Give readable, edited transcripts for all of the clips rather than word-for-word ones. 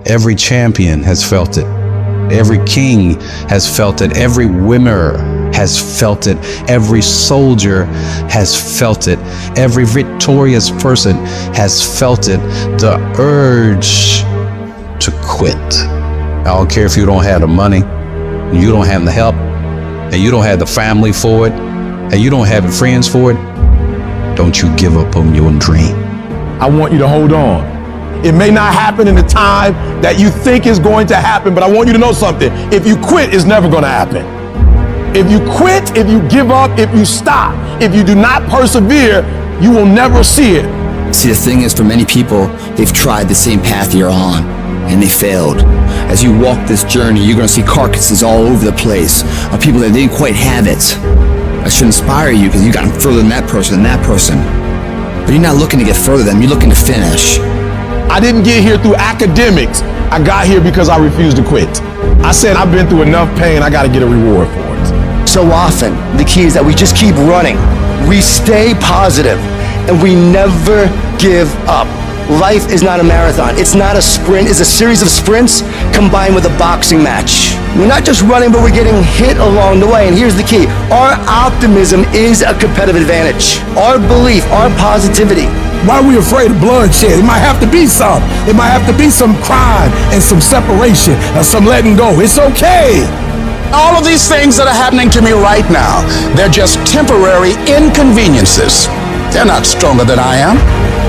Every champion has felt it. Every king has felt it. Every winner has felt it. Every soldier has felt it. Every victorious person has felt it. The urge to quit. I don't care if you don't have the money, you don't have the help, and you don't have the family for it, and you don't have the friends for it. Don't you give up on your dream. I want you to hold on. It may not happen in the time that you think is going to happen, but I want you to know something. If you quit, it's never going to happen. If you quit, if you give up, if you stop, if you do not persevere, you will never see it. See, the thing is, for many people, they've tried the same path you're on, and they failed. As you walk this journey, you're going to see carcasses all over the place of people that didn't quite have it. That should inspire you because you got further than that person and that person. But you're not looking to get further than them, you're looking to finish. I didn't get here through academics. I got here because I refused to quit. I said, I've been through enough pain, I got to get a reward for it. So often, the key is that we just keep running. We stay positive, and we never give up. Life is not a marathon. It's not a sprint. It's a series of sprints combined with a boxing match. We're not just running, but we're getting hit along the way. And here's the key. Our optimism is a competitive advantage. Our belief, our positivity. Why are we afraid of bloodshed? It might have to be some. It might have to be some crime and some separation and some letting go. It's okay. All of these things that are happening to me right now, they're just temporary inconveniences. They're not stronger than I am.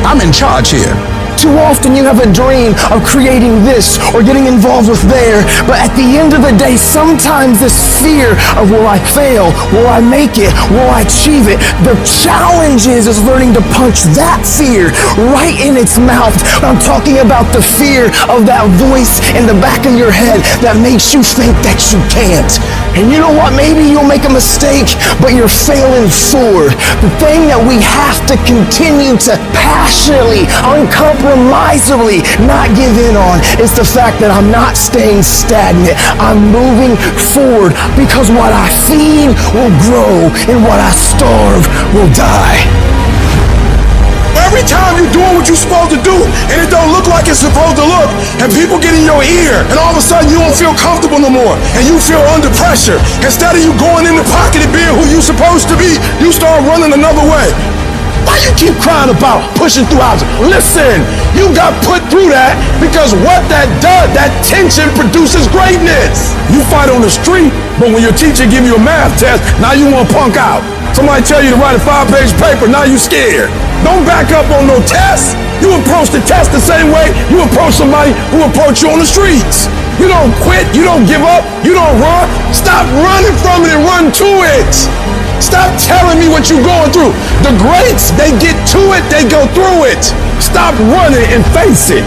I'm in charge here. Too often you have a dream of creating this or getting involved with there, but at the end of the day, sometimes this fear of will I fail, will I make it, will I achieve it, the challenge is learning to punch that fear right in its mouth. I'm talking about the fear of that voice in the back of your head that makes you think that you can't. And you know what? Maybe you'll make a mistake, but you're failing forward. The thing that we have to continue to passionately, uncompromisably not give in on is the fact that I'm not staying stagnant. I'm moving forward because what I feed will grow and what I starve will die. Every time you're doing what you're supposed to do and it don't look like it's supposed to look, and people get in your ear and all of a sudden you don't feel comfortable no more and you feel under pressure. Instead of you going in the pocket and being who you're supposed to be, you start running another way. Why you keep crying about pushing through houses? Listen, you got put through that because what that does, that tension produces greatness. You fight on the street, but when your teacher give you a math test, now you want to punk out. Somebody tell you to write a 5-page paper, now you scared. Don't back up on no test. You approach the test the same way you approach somebody who approach you on the streets. You don't quit, you don't give up, you don't run. Stop running from it and run to it. Stop telling me what you're going through. The greats, they get to it, they go through it. Stop running and face it.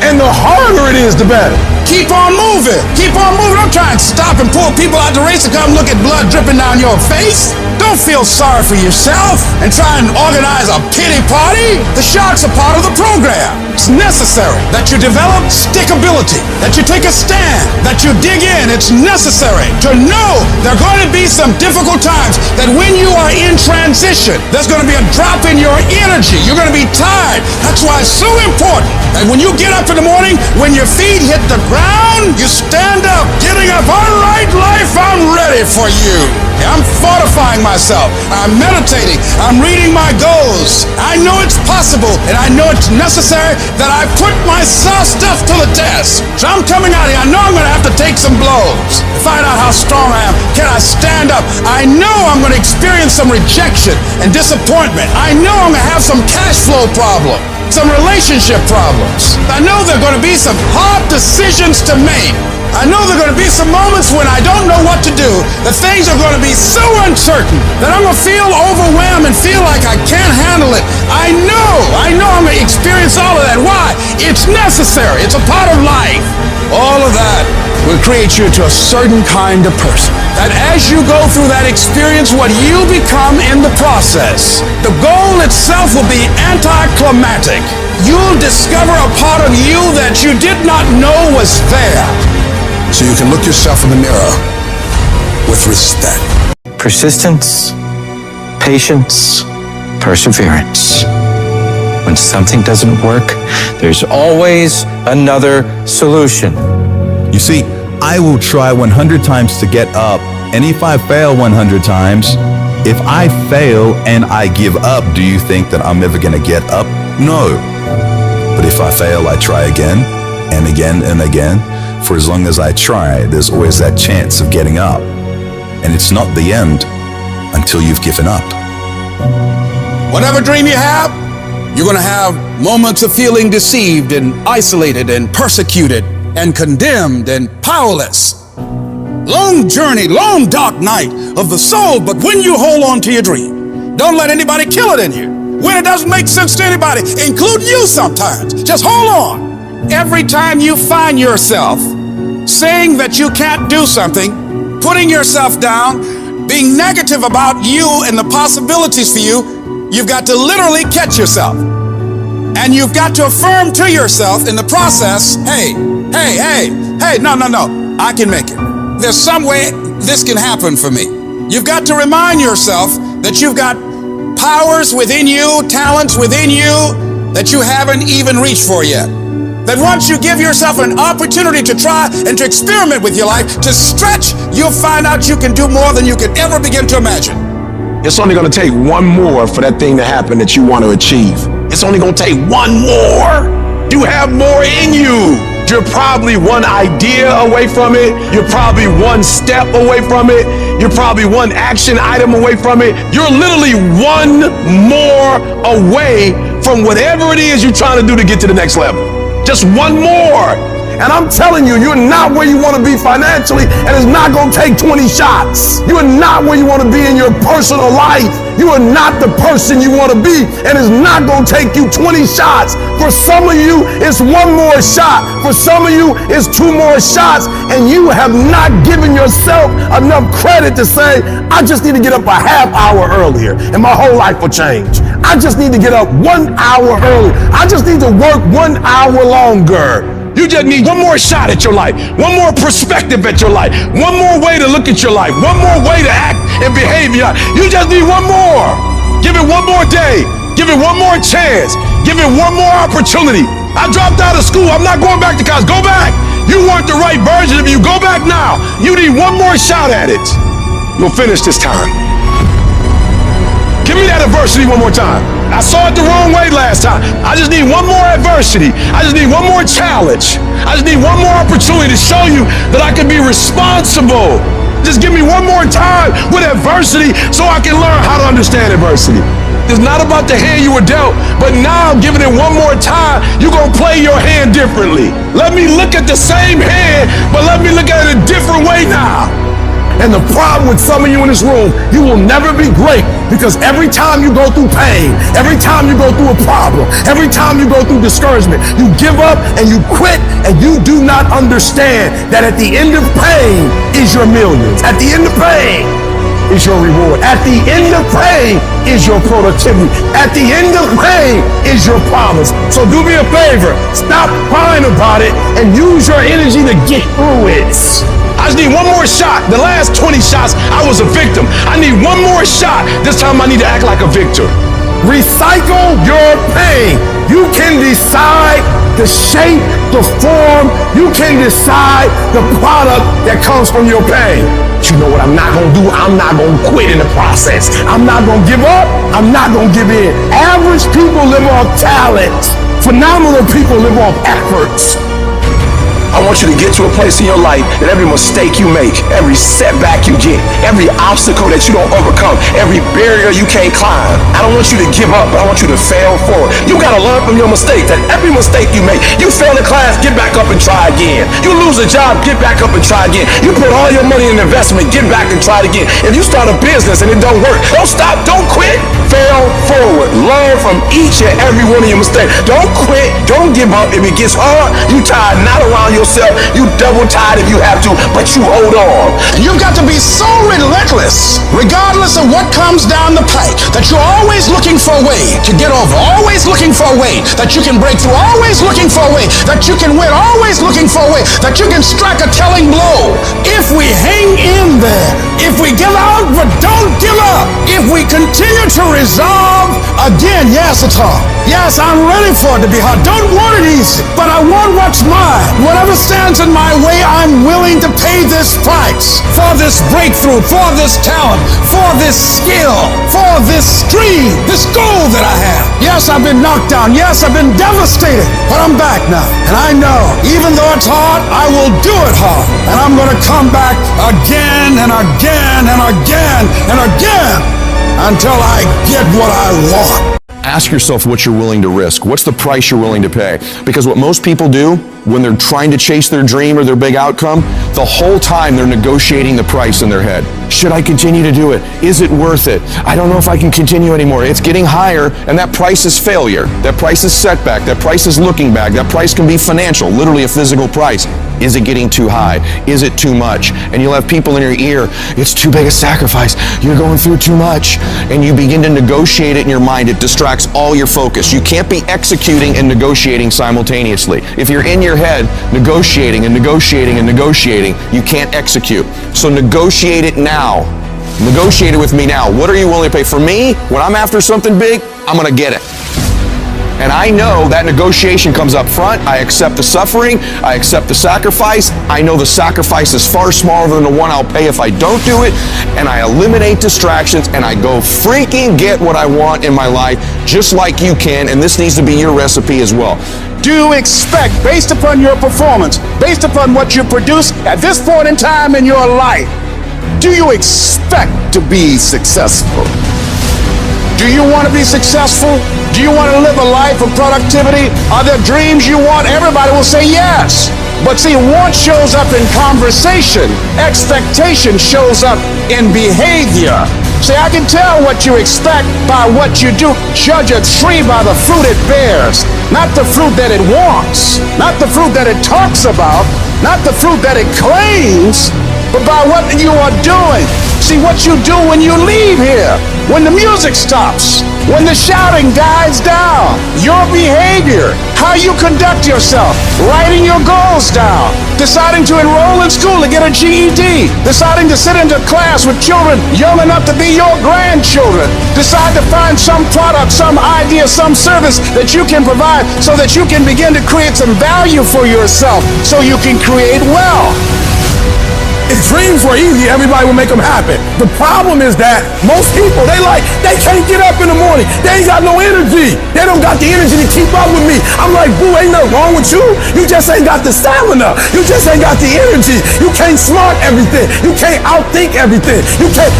And the harder it is, the better. Keep on moving. Keep on moving. Don't try and stop and pull people out the race to come look at blood dripping down your face. Don't feel sorry for yourself and try and organize a pity party. The sharks are part of the program. It's necessary that you develop stickability, that you take a stand, that you dig in. It's necessary to know there are going to be some difficult times, that when you are in transition, there's going to be a drop in your energy. You're going to be tired. That's why it's so important that when you get up in the morning, when your feet hit the ground, you stand up, getting up. All right, life, I'm ready for you. I'm fortifying myself. I'm meditating. I'm reading my goals. I know it's possible, and I know it's necessary that I put my stuff to the test. So I'm coming out here. I know I'm going to have to take some blows to find out how strong I am. Can I stand up? I know I'm going to experience some rejection and disappointment. I know I'm going to have some cash flow problems, some relationship problems. I know there are going to be some hard decisions to make. I know there are going to be some moments when I don't know what to do. The things are going to be so uncertain that I'm going to feel overwhelmed and feel like I can't handle it. I know I'm going to experience all of that. Why? It's necessary. It's a part of life. All of that will create you into a certain kind of person. That as you go through that experience, what you become in the process, the goal itself will be anticlimactic. You'll discover a part of you that you did not know was there. So you can look yourself in the mirror with respect. Persistence, patience, perseverance. When something doesn't work, there's always another solution. You see, I will try 100 times to get up, and if I fail 100 times, if I fail and I give up, do you think that I'm ever gonna get up? No. But if I fail, I try again and again and again. For as long as I try, there's always that chance of getting up. And it's not the end until you've given up. Whatever dream you have, you're going to have moments of feeling deceived and isolated and persecuted and condemned and powerless. Long journey, long dark night of the soul, but when you hold on to your dream, don't let anybody kill it in you. When it doesn't make sense to anybody, including you sometimes, just hold on. Every time you find yourself saying that you can't do something, putting yourself down, being negative about you and the possibilities for you, you've got to literally catch yourself. And you've got to affirm to yourself in the process, hey, no, I can make it. There's some way this can happen for me. You've got to remind yourself that you've got powers within you, talents within you that you haven't even reached for yet. That once you give yourself an opportunity to try and to experiment with your life, to stretch, you'll find out you can do more than you could ever begin to imagine. It's only going to take one more for that thing to happen that you want to achieve. It's only going to take one more. You have more in you. You're probably one idea away from it. You're probably one step away from it. You're probably one action item away from it. You're literally one more away from whatever it is you're trying to do to get to the next level. Just one more. And I'm telling you, you're not where you want to be financially, and it's not going to take 20 shots. You are not where you want to be in your personal life. You are not the person you want to be, and it's not going to take you 20 shots. For some of you, it's one more shot. For some of you, it's two more shots, and you have not given yourself enough credit to say, I just need to get up a half hour earlier, and my whole life will change. I just need to get up 1 hour earlier. I just need to work 1 hour longer. You just need one more shot at your life, one more perspective at your life, one more way to look at your life, one more way to act and behave. You just need one more. Give it one more day. Give it one more chance. Give it one more opportunity. I dropped out of school. I'm not going back to college. Go back. You weren't the right version of you. Go back now. You need one more shot at it. You'll finish this time. Give me that adversity one more time. I saw it the wrong way last time. I just need one more adversity. I just need one more challenge. I just need one more opportunity to show you that I can be responsible. Just give me one more time with adversity so I can learn how to understand adversity. It's not about the hand you were dealt, but now I'm giving it one more time. You're going to play your hand differently. Let me look at the same hand, but let me look at it a different way now. And the problem with some of you in this room, you will never be great because every time you go through pain, every time you go through a problem, every time you go through discouragement, you give up and you quit, and you do not understand that at the end of pain is your millions. At the end of pain is your reward. At the end of pain is your productivity. At the end of pain is your promise. So do me a favor, stop crying about it and use your energy to get through it. I just need one more shot. The last 20 shots, I was a victim. I need one more shot. This time I need to act like a victor. Recycle your pain. You can decide the shape, the form. You can decide the product that comes from your pain. But you know what I'm not going to do? I'm not going to quit in the process. I'm not going to give up. I'm not going to give in. Average people live off talent. Phenomenal people live off efforts. I want you to get to a place in your life that every mistake you make, every setback you get, every obstacle that you don't overcome, every barrier you can't climb, I don't want you to give up, but I want you to fail forward. You gotta learn from your mistakes, that every mistake you make, you fail in class, get back up and try again. You lose a job, get back up and try again. You put all your money in investment, get back and try it again. If you start a business and it don't work, don't stop, don't quit. Fail forward. Learn from each and every one of your mistakes. Don't quit, don't give up. If it gets hard, you tie a knot around your yourself. You double tide if you have to, but you hold on. You've got to be so relentless, regardless of what comes down the pike, that you're always looking for a way to get over, always looking for a way that you can break through, always looking for a way that you can win, always looking for a way that you can strike a telling blow. If we hang in there, if we give out but don't give up, if we continue to resolve, again, yes, it's hard. Yes, I'm ready for it to be hard. Don't want it easy, but I want what's mine. Whatever stands in my way, I'm willing to pay this price for this breakthrough, for this talent, for this skill, for this stream, this goal that I have. Yes, I've been knocked down. Yes, I've been devastated, but I'm back now. And I know, even though it's hard, I will do it hard. And I'm going to come back again and again and again and again until I get what I want. Ask yourself what you're willing to risk. What's the price you're willing to pay? Because what most people do when they're trying to chase their dream or their big outcome, the whole time they're negotiating the price in their head. Should I continue to do it? Is it worth it? I don't know if I can continue anymore. It's getting higher, and that price is failure. That price is setback. That price is looking back. That price can be financial, literally a physical price. Is it getting too high? Is it too much? And you'll have people in your ear, it's too big a sacrifice. You're going through too much. And you begin to negotiate it in your mind. It distracts all your focus. You can't be executing and negotiating simultaneously. If you're in your head negotiating and negotiating and negotiating, you can't execute. So negotiate it now. Negotiate it with me now. What are you willing to pay? For me, when I'm after something big, I'm going to get it. And I know that negotiation comes up front. I accept the suffering. I accept the sacrifice. I know the sacrifice is far smaller than the one I'll pay if I don't do it. And I eliminate distractions and I go freaking get what I want in my life, just like you can. And this needs to be your recipe as well. Do you expect, based upon your performance, based upon what you produce at this point in time in your life, do you expect to be successful? Do you want to be successful? Do you want to live a life of productivity? Are there dreams you want? Everybody will say yes. But see, want shows up in conversation. Expectation shows up in behavior. See, I can tell what you expect by what you do. Judge a tree by the fruit it bears, not the fruit that it wants, not the fruit that it talks about, not the fruit that it claims, but by what you are doing. See what you do when you leave here, when the music stops, when the shouting dies down, your behavior, how you conduct yourself, writing your goals down, deciding to enroll in school to get a GED, deciding to sit into class with children young enough to be your grandchildren, decide to find some product, some idea, some service that you can provide so that you can begin to create some value for yourself so you can create wealth. If dreams were easy, everybody would make them happen. The problem is that most people, they can't get up in the morning. They ain't got no energy. They don't got the energy to keep up with me. I'm like, boo, ain't nothing wrong with you. You just ain't got the stamina. You just ain't got the energy. You can't smart everything. You can't outthink everything.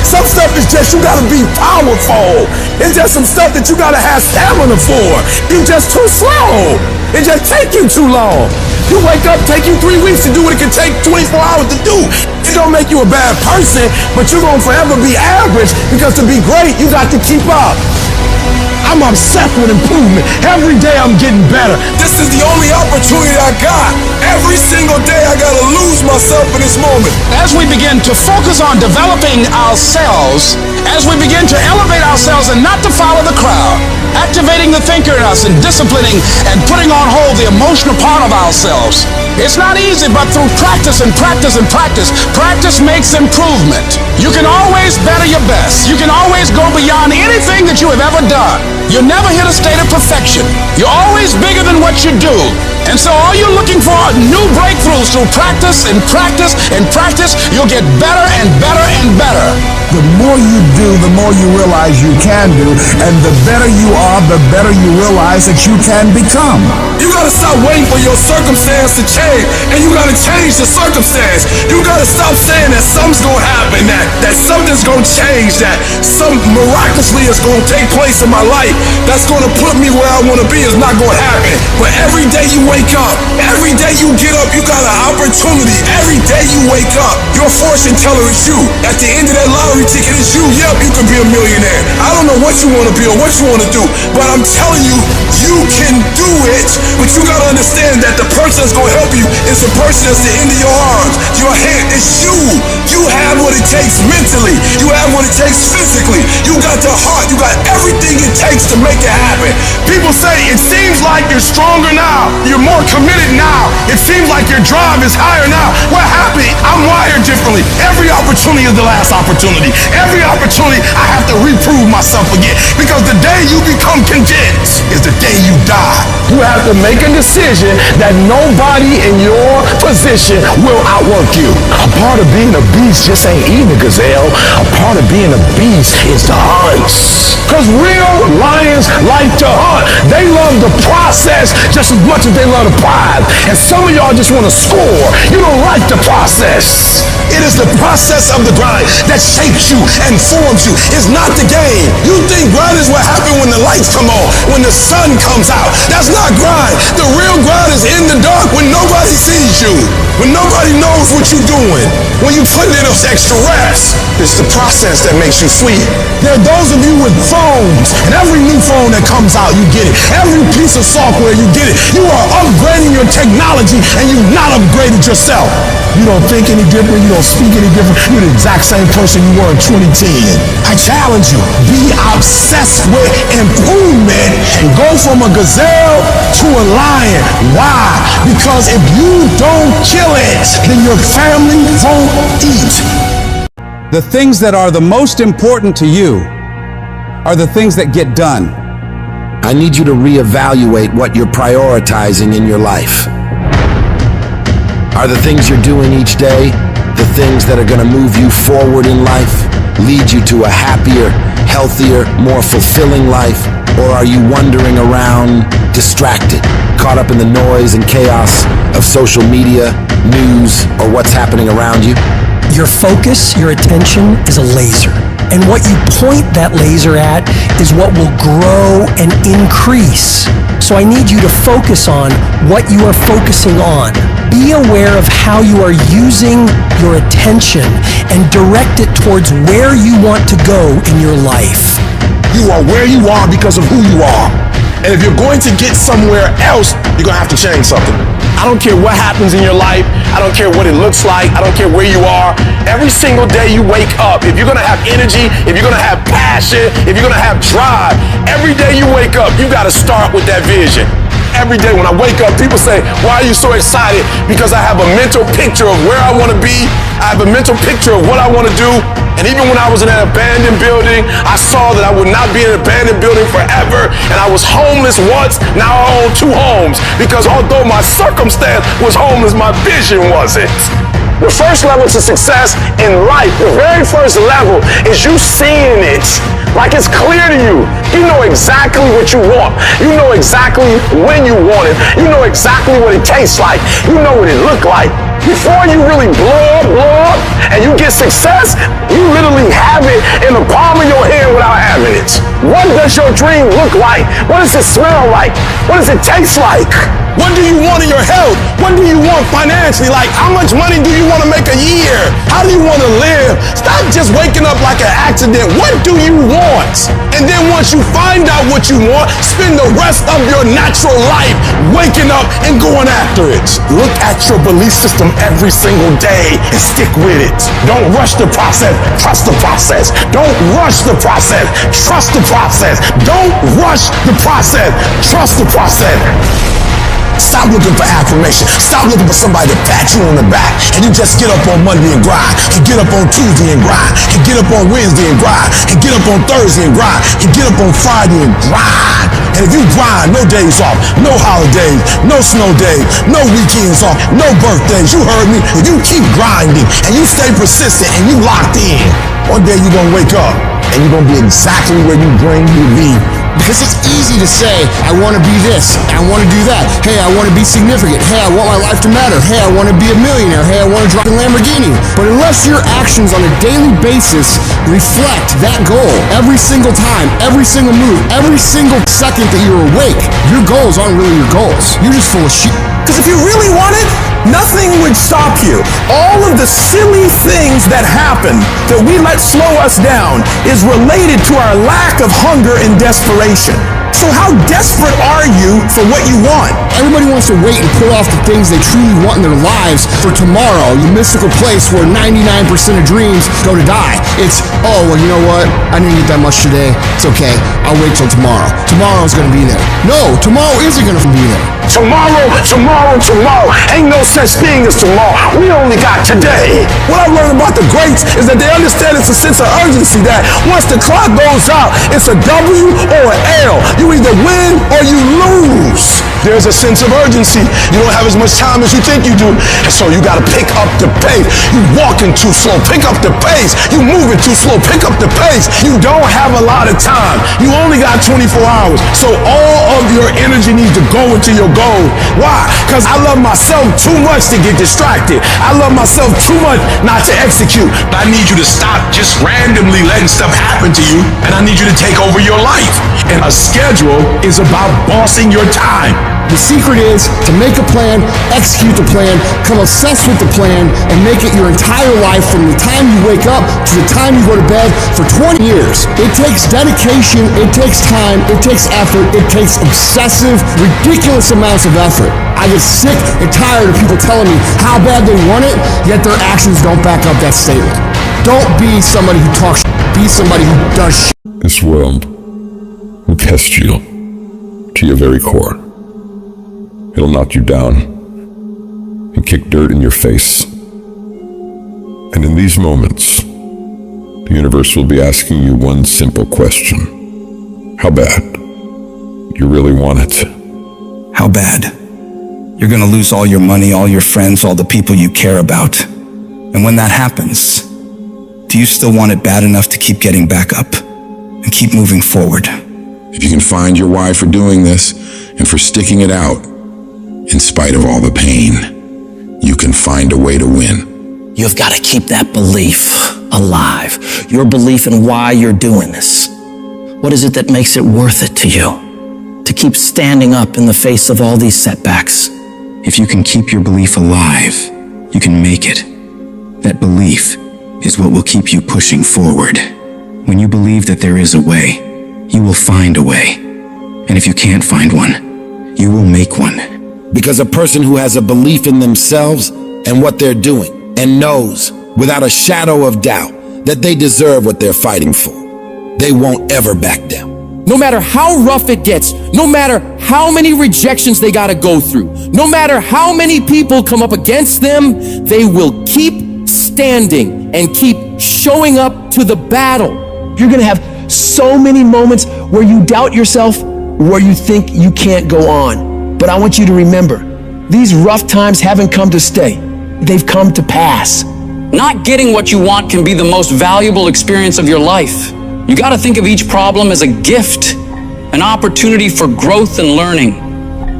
Some stuff is just, you gotta be powerful. It's just some stuff that you gotta have stamina for. You just too slow. It just take you too long. You wake up, take you 3 weeks to do what it can take 24 hours to do. It don't make you a bad person, but you're gonna forever be average because to be great, you got to keep up. I'm obsessed with improvement. Every day I'm getting better. This is the only opportunity I got. Every single day I gotta lose myself in this moment. As we begin to focus on developing ourselves, as we begin to elevate ourselves and not to follow the crowd, activating the thinker in us and disciplining and putting on hold the emotional part of ourselves. It's not easy, but through practice and practice and practice, practice makes improvement. You can always better your best. You can always go beyond anything that you have ever done. You'll never hit a state of perfection. You're always bigger than what you do. And so all you're looking for are new breakthroughs through practice and practice and practice. You'll get better and better and better. The more you do, the more you realize you can do, and the better you are, the better you realize that you can become. You gotta stop waiting for your circumstance to change, and you gotta gonna change the circumstance. You gotta stop saying that something's gonna happen, that something's gonna change, that some miraculously is gonna take place in my life that's gonna put me where I wanna be. Is not gonna happen. But every day you wake up, every day you get up, you got an opportunity. Every day you wake up, your fortune teller is you. At the end of that lottery ticket is you. Yep, you can be a millionaire. I don't know what you wanna be or what you wanna do, but I'm telling you, you can do it. But you gotta understand that the person that's gonna help you is the person that's the end of your arms, your hand. It's you. You have what it takes mentally. You have what it takes physically. You got the heart. You got everything it takes to make it happen. People say it seems like you're stronger now. You're more committed now. It seems like your drive is higher now. What happened? I'm wired differently. Every opportunity is the last opportunity. Every opportunity I have to reprove myself again. Because the day you become content is the day you die. You have to make a decision that nobody in your position will outwork you. A part of being a beast just ain't eating a gazelle. A part of being a beast is to hunt. Because real lions like to hunt. They love the process just as much as they love the prize. And some of y'all just want to score. You don't like the process. It is the process of the grind that shapes you and forms you. It's not the game. You think grind is what happens when the lights come on, when the sun comes out. That's not grind. The real grind is in the dark when nobody sees you, when nobody knows what you're doing, when you put in those extra reps. It's the process that makes you sweet. There are those of you with phones, and every new phone that comes out, you get it. Every piece of software, you get it. You are upgrading your technology, and you've not upgraded yourself. You don't think any different. You don't speak any different. You're the exact same person you were in 2010. I challenge you, be obsessed with improvement and go from a gazelle to a lion. Why? Because if you don't kill it, then your family won't eat. The things that are the most important to you are the things that get done. I need you to reevaluate what you're prioritizing in your life. Are the things you're doing each day the things that are going to move you forward in life, lead you to a happier, healthier, more fulfilling life? Or are you wandering around distracted, caught up in the noise and chaos of social media, news, or what's happening around you? Your focus, your attention is a laser. And what you point that laser at is what will grow and increase. So I need you to focus on what you are focusing on. Be aware of how you are using your attention and direct it towards where you want to go in your life. You are where you are because of who you are. And if you're going to get somewhere else, you're going to have to change something. I don't care what happens in your life. I don't care what it looks like. I don't care where you are. Every single day you wake up, if you're going to have energy, if you're going to have passion, if you're going to have drive, every day you wake up, you got to start with that vision. Every day when I wake up, people say, why are you so excited? Because I have a mental picture of where I want to be. I have a mental picture of what I want to do. And even when I was in an abandoned building, I saw that I would not be in an abandoned building forever. And I was homeless once, now I own 2 homes. Because although my circumstance was homeless, my vision wasn't. The first level to success in life, the very first level, is you seeing it like it's clear to you. You know exactly what you want. You know exactly when you want it. You know exactly what it tastes like. You know what it look like. Before you really blow up, and you get success, you literally have it in the palm of your hand without having it. What does your dream look like? What does it smell like? What does it taste like? What do you want in your health? What do you want financially? Like, how much money do you want to make a year? How do you want to live? Stop just waking up like an accident. What do you want? And then once you find out what you want, spend the rest of your natural life waking up and going after it. Look at your belief system every single day and stick with it. Don't rush the process. Trust the process. Don't rush the process. Trust the process. Don't rush the process. Trust the process. Stop looking for affirmation. Stop looking for somebody to pat you on the back. And you just get up on Monday and grind. And get up on Tuesday and grind. And get up on Wednesday and grind. And get up on Thursday and grind. And get up on Friday and grind. And if you grind, no days off, no holidays, no snow days, no weekends off, no birthdays. You heard me. If you keep grinding and you stay persistent and you locked in, one day you're going to wake up and you're going to be exactly where you dreamed you'd be Because it's easy to say, I want to be this, I want to do that. Hey, I want to be significant. Hey, I want my life to matter. Hey, I want to be a millionaire. Hey, I want to drive a Lamborghini. But unless your actions on a daily basis reflect that goal every single time, every single move, every single second that you're awake, your goals aren't really your goals. You're just full of shit. Because if you really want it, nothing would stop you. All of the silly things that happen that we let slow us down is related to our lack of hunger and desperation. So how desperate are you for what you want? Everybody wants to wait and put off the things they truly want in their lives for tomorrow, the mystical place where 99% of dreams go to die. It's, oh, well, you know what? I didn't get that much today. It's okay. I'll wait till tomorrow. Tomorrow's gonna be there. No, tomorrow isn't gonna be there. Tomorrow. Ain't no such thing as tomorrow. We only got today. What I've learned about the greats is that they understand it's a sense of urgency that once the clock goes out, it's a W or an L. You either win or you lose. There's a sense of urgency. You don't have as much time as you think you do. And so you gotta pick up the pace. You walking too slow, pick up the pace. You moving too slow, pick up the pace. You don't have a lot of time. You only got 24 hours. So all of your energy needs to go into your goal. Why? Because I love myself too much to get distracted. I love myself too much not to execute. I need you to stop just randomly letting stuff happen to you, and I need you to take over your life. And a schedule is about bossing your time. The secret is to make a plan, execute the plan, come obsessed with the plan, and make it your entire life from the time you wake up to the time you go to bed for 20 years. It takes dedication, it takes time, it takes effort, it takes obsessive, ridiculous amounts of effort. I get sick and tired of people telling me how bad they want it, yet their actions don't back up that statement. Don't be somebody who talks shit, be somebody who does shit. This world will test you to your very core. It'll knock you down and kick dirt in your face. And in these moments, the universe will be asking you one simple question. How bad? You really want it? How bad? You're gonna lose all your money, all your friends, all the people you care about. And when that happens, do you still want it bad enough to keep getting back up and keep moving forward? If you can find your why for doing this and for sticking it out, in spite of all the pain, you can find a way to win. You've got to keep that belief alive. Your belief in why you're doing this. What is it that makes it worth it to you? To keep standing up in the face of all these setbacks. If you can keep your belief alive, you can make it. That belief is what will keep you pushing forward. When you believe that there is a way, you will find a way. And if you can't find one, you will make one. Because a person who has a belief in themselves and what they're doing and knows without a shadow of doubt that they deserve what they're fighting for, they won't ever back down. No matter how rough it gets, no matter how many rejections they gotta go through, no matter how many people come up against them, they will keep standing and keep showing up to the battle. You're gonna have so many moments where you doubt yourself, where you think you can't go on. But I want you to remember, these rough times haven't come to stay. They've come to pass. Not getting what you want can be the most valuable experience of your life. You gotta think of each problem as a gift, an opportunity for growth and learning.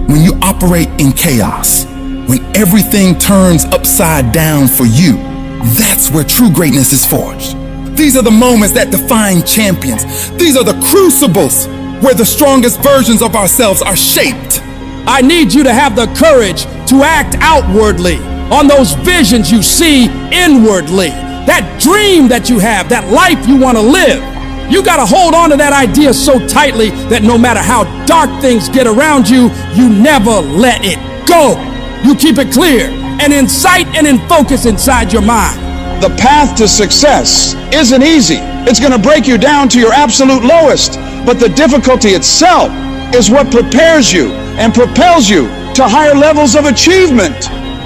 When you operate in chaos, when everything turns upside down for you, that's where true greatness is forged. These are the moments that define champions. These are the crucibles where the strongest versions of ourselves are shaped. I need you to have the courage to act outwardly on those visions you see inwardly. That dream that you have, that life you want to live. You got to hold on to that idea so tightly that no matter how dark things get around you, you never let it go. You keep it clear and in sight and in focus inside your mind. The path to success isn't easy. It's going to break you down to your absolute lowest. But the difficulty itself is what prepares you and propels you to higher levels of achievement.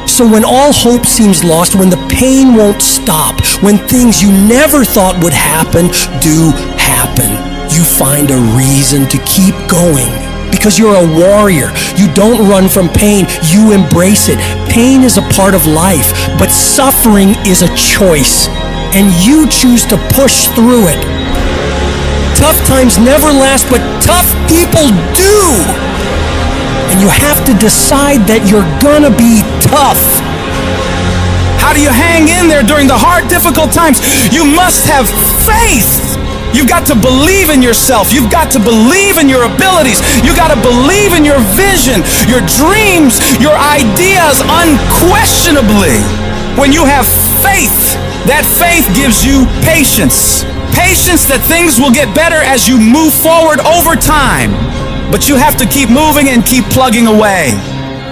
So when all hope seems lost, when the pain won't stop, when things you never thought would happen do happen, you find a reason to keep going. Because you're a warrior. You don't run from pain, you embrace it. Pain is a part of life, but suffering is a choice, and you choose to push through it. Tough times never last, but tough people do. And you have to decide that you're gonna be tough. How do you hang in there during the hard, difficult times? You must have faith. You've got to believe in yourself. You've got to believe in your abilities. You've got to believe in your vision, your dreams, your ideas unquestionably. When you have faith, that faith gives you patience. Patience that things will get better as you move forward over time. But you have to keep moving and keep plugging away.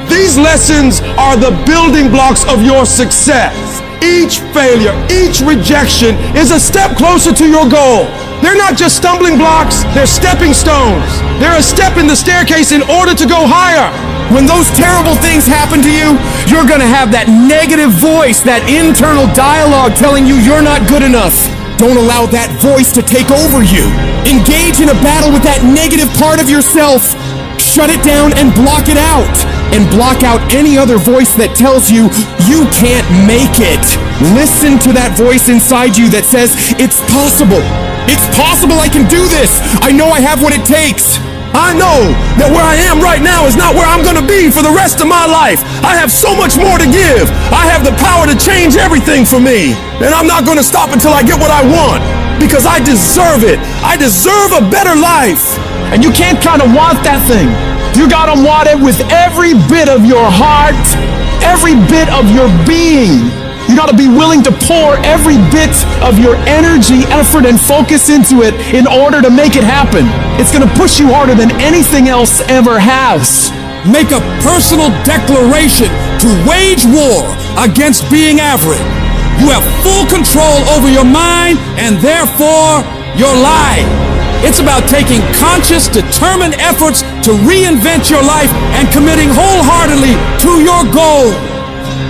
These lessons are the building blocks of your success. Each failure, each rejection is a step closer to your goal. They're not just stumbling blocks, they're stepping stones. They're a step in the staircase in order to go higher. When those terrible things happen to you, you're gonna have that negative voice, that internal dialogue telling you you're not good enough. Don't allow that voice to take over you. Engage in a battle with that negative part of yourself. Shut it down and block it out. And block out any other voice that tells you you can't make it. Listen to that voice inside you that says, it's possible. It's possible I can do this. I know I have what it takes. I know that where I am right now is not where I'm gonna be for the rest of my life. I have so much more to give. I have the power to change everything for me. And I'm not gonna stop until I get what I want. Because I deserve it. I deserve a better life. And you can't kind of want that thing. You gotta want it with every bit of your heart, every bit of your being. You gotta be willing to pour every bit of your energy, effort, and focus into it in order to make it happen. It's gonna push you harder than anything else ever has. Make a personal declaration to wage war against being average. You have full control over your mind and therefore your life. It's about taking conscious, determined efforts to reinvent your life and committing wholeheartedly to your goal.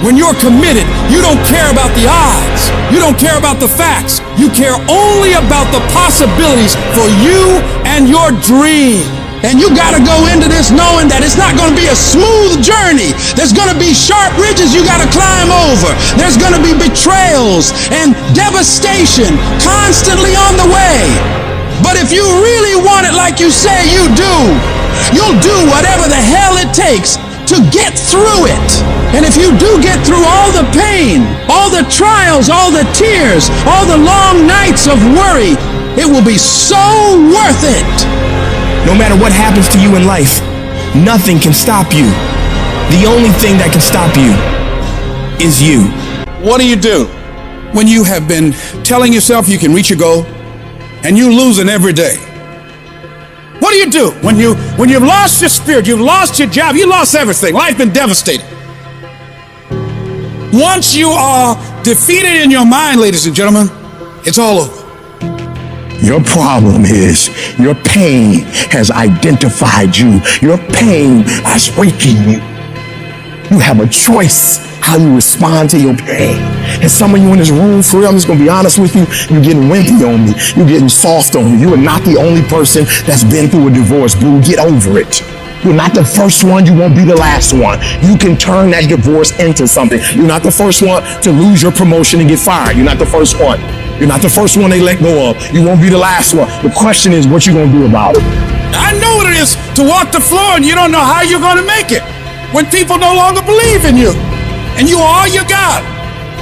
When you're committed, you don't care about the odds. You don't care about the facts. You care only about the possibilities for you and your dream. And you gotta go into this knowing that it's not gonna be a smooth journey. There's gonna be sharp ridges you gotta climb over. There's gonna be betrayals and devastation constantly on the way. But if you really want it like you say you do, you'll do whatever the hell it takes to get through it. And if you do get through all the pain, all the trials, all the tears, all the long nights of worry, it will be so worth it. No matter what happens to you in life, nothing can stop you. The only thing that can stop you is you. What do? When you have been telling yourself you can reach your goal, and you losing every day? What do? When you've lost your spirit, you've lost your job, you lost everything, life been devastated. Once you are defeated in your mind, ladies and gentlemen, it's all over. Your problem is your pain has identified you. Your pain is waking you. You have a choice how you respond to your pain. And some of you in this room, for real, I'm just gonna be honest with you, you're getting wimpy on me. You're getting soft on me. You are not the only person that's been through a divorce, boo. Get over it. You're not the first one, you won't be the last one. You can turn that divorce into something. You're not the first one to lose your promotion and get fired. You're not the first one. You're not the first one they let go of. You won't be the last one. The question is, what you gonna do about it? I know what it is to walk the floor and you don't know how you're gonna make it. When people no longer believe in you. And you are all you got.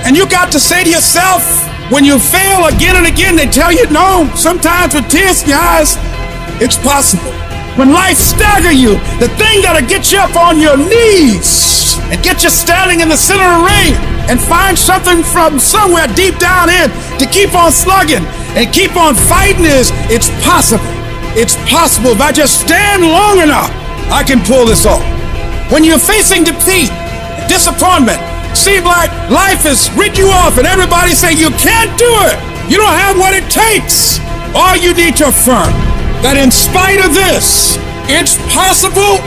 And you got to say to yourself, when you fail again and again, they tell you no, sometimes with tears in your eyes, it's possible. When life stagger you, the thing that'll get you up on your knees and get you standing in the center of the ring and find something from somewhere deep down in to keep on slugging and keep on fighting is, it's possible. It's possible. If I just stand long enough, I can pull this off. When you're facing defeat, disappointment, seem like life has ripped you off and everybody saying you can't do it. You don't have what it takes. All you need to affirm that in spite of this, it's possible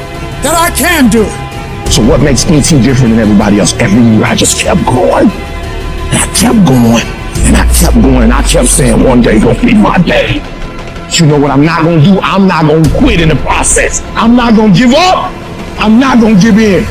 that I can do it. So what makes ET different than everybody else? Every year I just kept going. And I kept going. And I kept going. And I kept saying one day gonna be my day. But you know what I'm not gonna do? I'm not gonna quit in the process. I'm not gonna give up. I'm not gonna give in.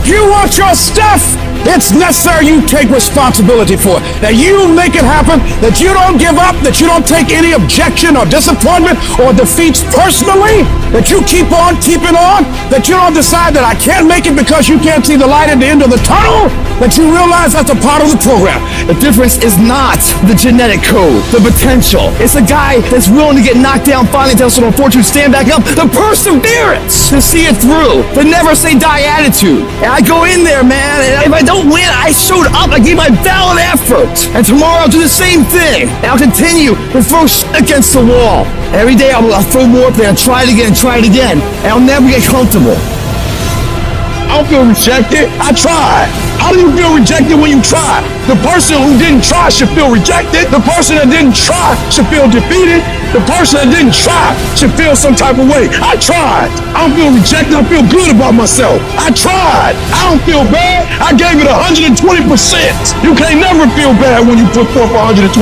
You want your stuff, It's necessary you take responsibility for it, that you make it happen, that you don't give up, that you don't take any objection or disappointment or defeats personally, that you keep on keeping on, that you don't decide that I can't make it because you can't see the light at the end of the tunnel, that you realize that's a part of the program. The difference is not the genetic code, the potential. It's a guy that's willing to get knocked down, finally tell someone fortune, stand back up, the perseverance to see it through, the never say die attitude. And I go in there, man, and if I don't win, I showed up, I gave my valid effort. And tomorrow I'll do the same thing. And I'll continue to throw shit against the wall. Every day I'll throw more up there and try it again, and I'll never get comfortable. I don't feel rejected. I tried. How do you feel rejected when you try? The person who didn't try should feel rejected. The person that didn't try should feel defeated. The person that didn't try should feel some type of way. I tried. I don't feel rejected. I feel good about myself. I tried. I don't feel bad. I gave it 120%. You can't never feel bad when you put forth 120%.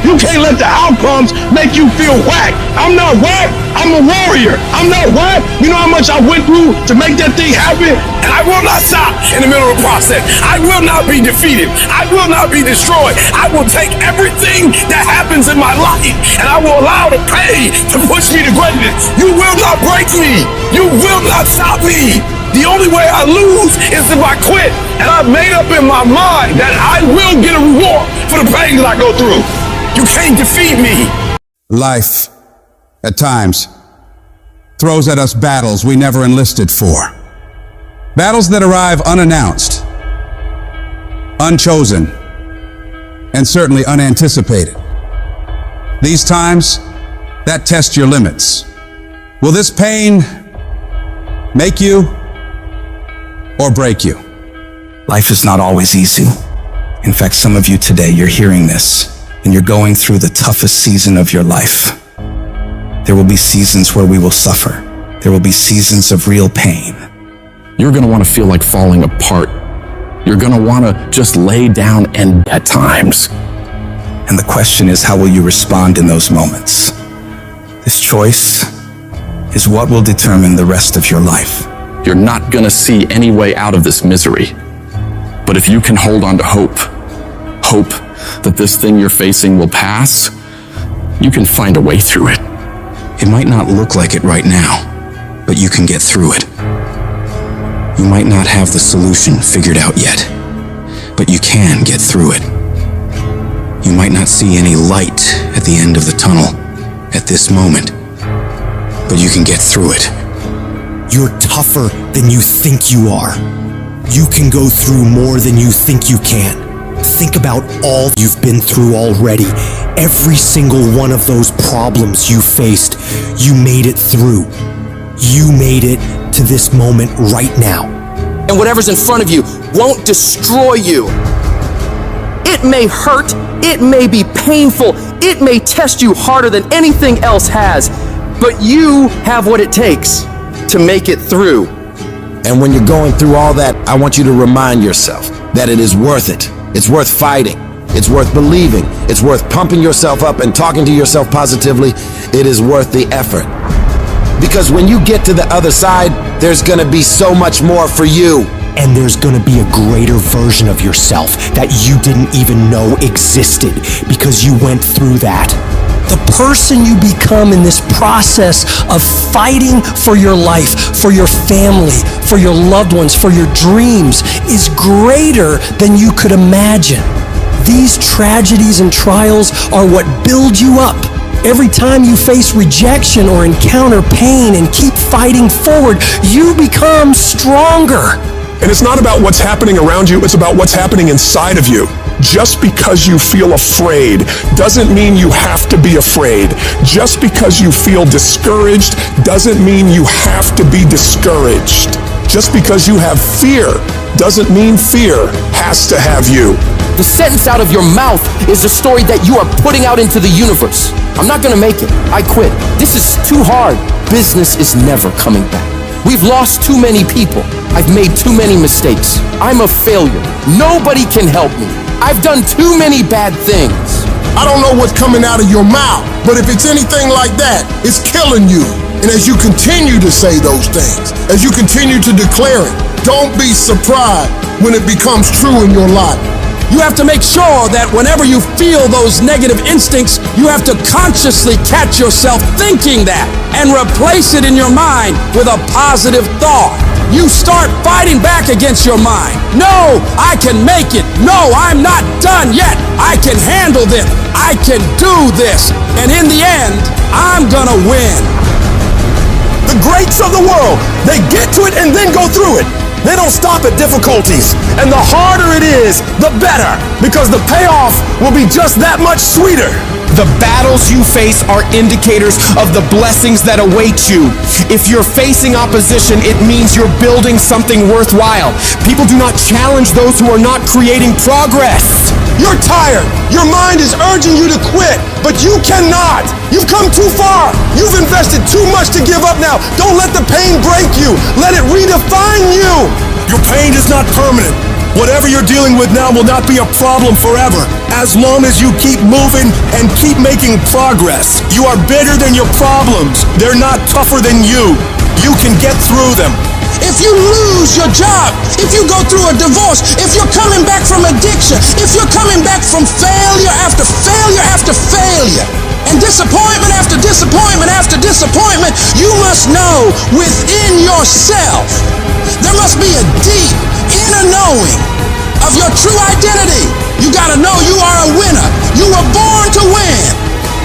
You can't let the outcomes make you feel whack. I'm not whack. I'm a warrior. I'm not whack. You know how much I went through to make that thing happen? And I will not stop in the middle of the process. I will not be defeated. I will not be destroyed. I will take everything that happens in my life and I will allow the pain to push me to greatness. You will not break me. You will not stop me. The only way I lose is if I quit. And I've made up in my mind that I will get a reward for the pain that I go through. You can't defeat me. Life, at times, throws at us battles we never enlisted for. Battles that arrive unannounced, unchosen, and certainly unanticipated. These times that test your limits. Will this pain make you or break you? Life is not always easy. In fact, some of you today, you're hearing this and you're going through the toughest season of your life. There will be seasons where we will suffer. There will be seasons of real pain. You're going to want to feel like falling apart. You're going to want to just lay down and at times. And the question is, how will you respond in those moments? This choice is what will determine the rest of your life. You're not going to see any way out of this misery. But if you can hold on to hope that this thing you're facing will pass, you can find a way through it. It might not look like it right now, but you can get through it. You might not have the solution figured out yet, but you can get through it. You might not see any light at the end of the tunnel at this moment, but you can get through it. You're tougher than you think you are. You can go through more than you think you can. Think about all you've been through already. Every single one of those problems you faced, you made it through. You made it to this moment right now. And whatever's in front of you won't destroy you. It may hurt, it may be painful, it may test you harder than anything else has, but you have what it takes to make it through. And when you're going through all that, I want you to remind yourself that it is worth it. It's worth fighting. It's worth believing. It's worth pumping yourself up and talking to yourself positively. It is worth the effort. Because when you get to the other side, there's gonna be so much more for you. And there's gonna be a greater version of yourself that you didn't even know existed because you went through that. The person you become in this process of fighting for your life, for your family, for your loved ones, for your dreams is greater than you could imagine. These tragedies and trials are what build you up. Every time you face rejection or encounter pain and keep fighting forward, you become stronger. And it's not about what's happening around you, it's about what's happening inside of you. Just because you feel afraid doesn't mean you have to be afraid. Just because you feel discouraged doesn't mean you have to be discouraged. Just because you have fear doesn't mean fear has to have you. The sentence out of your mouth is a story that you are putting out into the universe. I'm not gonna make it. I quit. This is too hard. Business is never coming back. We've lost too many people. I've made too many mistakes. I'm a failure. Nobody can help me. I've done too many bad things. I don't know what's coming out of your mouth, but if it's anything like that, it's killing you. And as you continue to say those things, as you continue to declare it, don't be surprised when it becomes true in your life. You have to make sure that whenever you feel those negative instincts, you have to consciously catch yourself thinking that and replace it in your mind with a positive thought. You start fighting back against your mind. No, I can make it. No, I'm not done yet. I can handle this. I can do this. And in the end, I'm gonna win. The greats of the world, they get to it and then go through it. They don't stop at difficulties. And the harder it is, the better, because the payoff will be just that much sweeter. The battles you face are indicators of the blessings that await you. If you're facing opposition, it means you're building something worthwhile. People do not challenge those who are not creating progress. You're tired. Your mind is urging you to quit, but you cannot. You've come too far. You've invested too much to give up now. Don't let the pain break you. Let it redefine you. Your pain is not permanent. Whatever you're dealing with now will not be a problem forever, as long as you keep moving and keep making progress. You are bigger than your problems. They're not tougher than you. You can get through them. If you lose your job, if you go through a divorce, if you're coming back from addiction, if you're coming back from failure after failure after failure, and disappointment after disappointment after disappointment, you must know within yourself, there must be a deep inner knowing of your true identity. You gotta know you are a winner. You were born to win.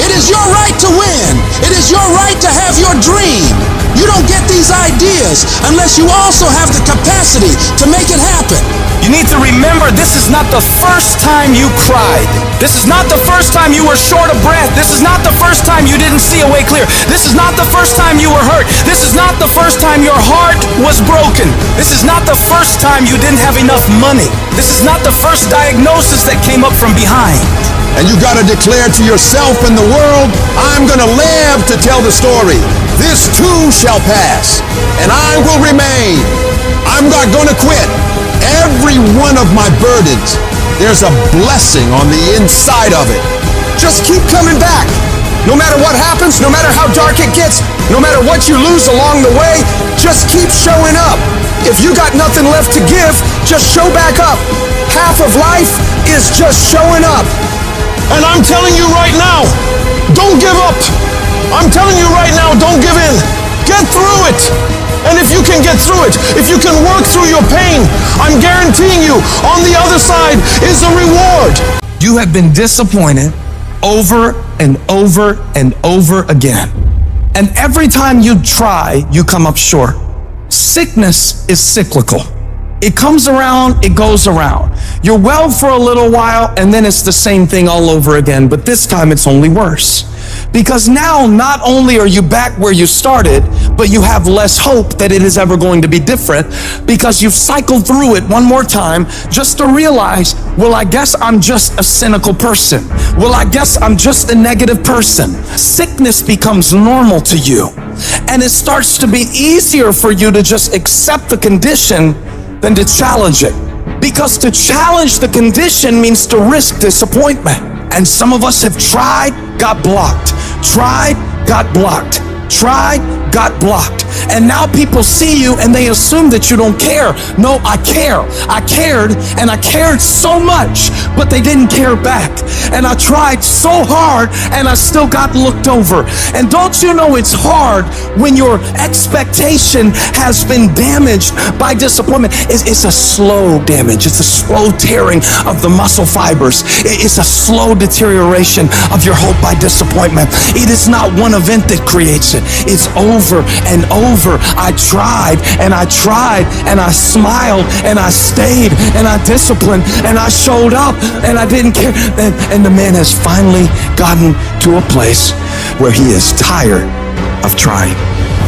It is your right to win. It is your right to have your dream. You don't get these ideas unless you also have the capacity to make it happen. You need to remember, this is not the first time you cried. This is not the first time you were short of breath. This is not the first time you didn't see a way clear. This is not the first time you were hurt. This is not the first time your heart was broken. This is not the first time you didn't have enough money. This is not the first diagnosis that came up from behind. And you gotta declare to yourself and the world, I'm gonna live to tell the story. This too shall pass, and I will remain. I'm not gonna quit. Every one of my burdens, there's a blessing on the inside of it. Just keep coming back. No matter what happens, no matter how dark it gets, no matter what you lose along the way, just keep showing up. If you got nothing left to give, just show back up. Half of life is just showing up. And I'm telling you right now, don't give up. I'm telling you right now, don't give in. Get through it. And if you can get through it, if you can work through your pain, I'm guaranteeing you, on the other side is a reward. You have been disappointed over and over and over again. And every time you try, you come up short. Sickness is cyclical. It comes around, it goes around. You're well for a little while, and then it's the same thing all over again, but this time it's only worse. Because now, not only are you back where you started, but you have less hope that it is ever going to be different, because you've cycled through it one more time just to realize, well, I guess I'm just a cynical person. Well, I guess I'm just a negative person. Sickness becomes normal to you, and it starts to be easier for you to just accept the condition than to challenge it. Because to challenge the condition means to risk disappointment. And some of us have tried, got blocked. Tried, got blocked. Tried, got blocked. And now people see you and they assume that you don't care. No, I care. I cared, and I cared so much, but they didn't care back. And I tried so hard and I still got looked over. And don't you know it's hard when your expectation has been damaged by disappointment? It's a slow damage. It's a slow tearing of the muscle fibers. It's a slow deterioration of your hope by disappointment. It is not one event that creates it. It's over and over. I tried and I tried and I smiled and I stayed and I disciplined and I showed up and I didn't care. And the man has finally gotten to a place where he is tired of trying.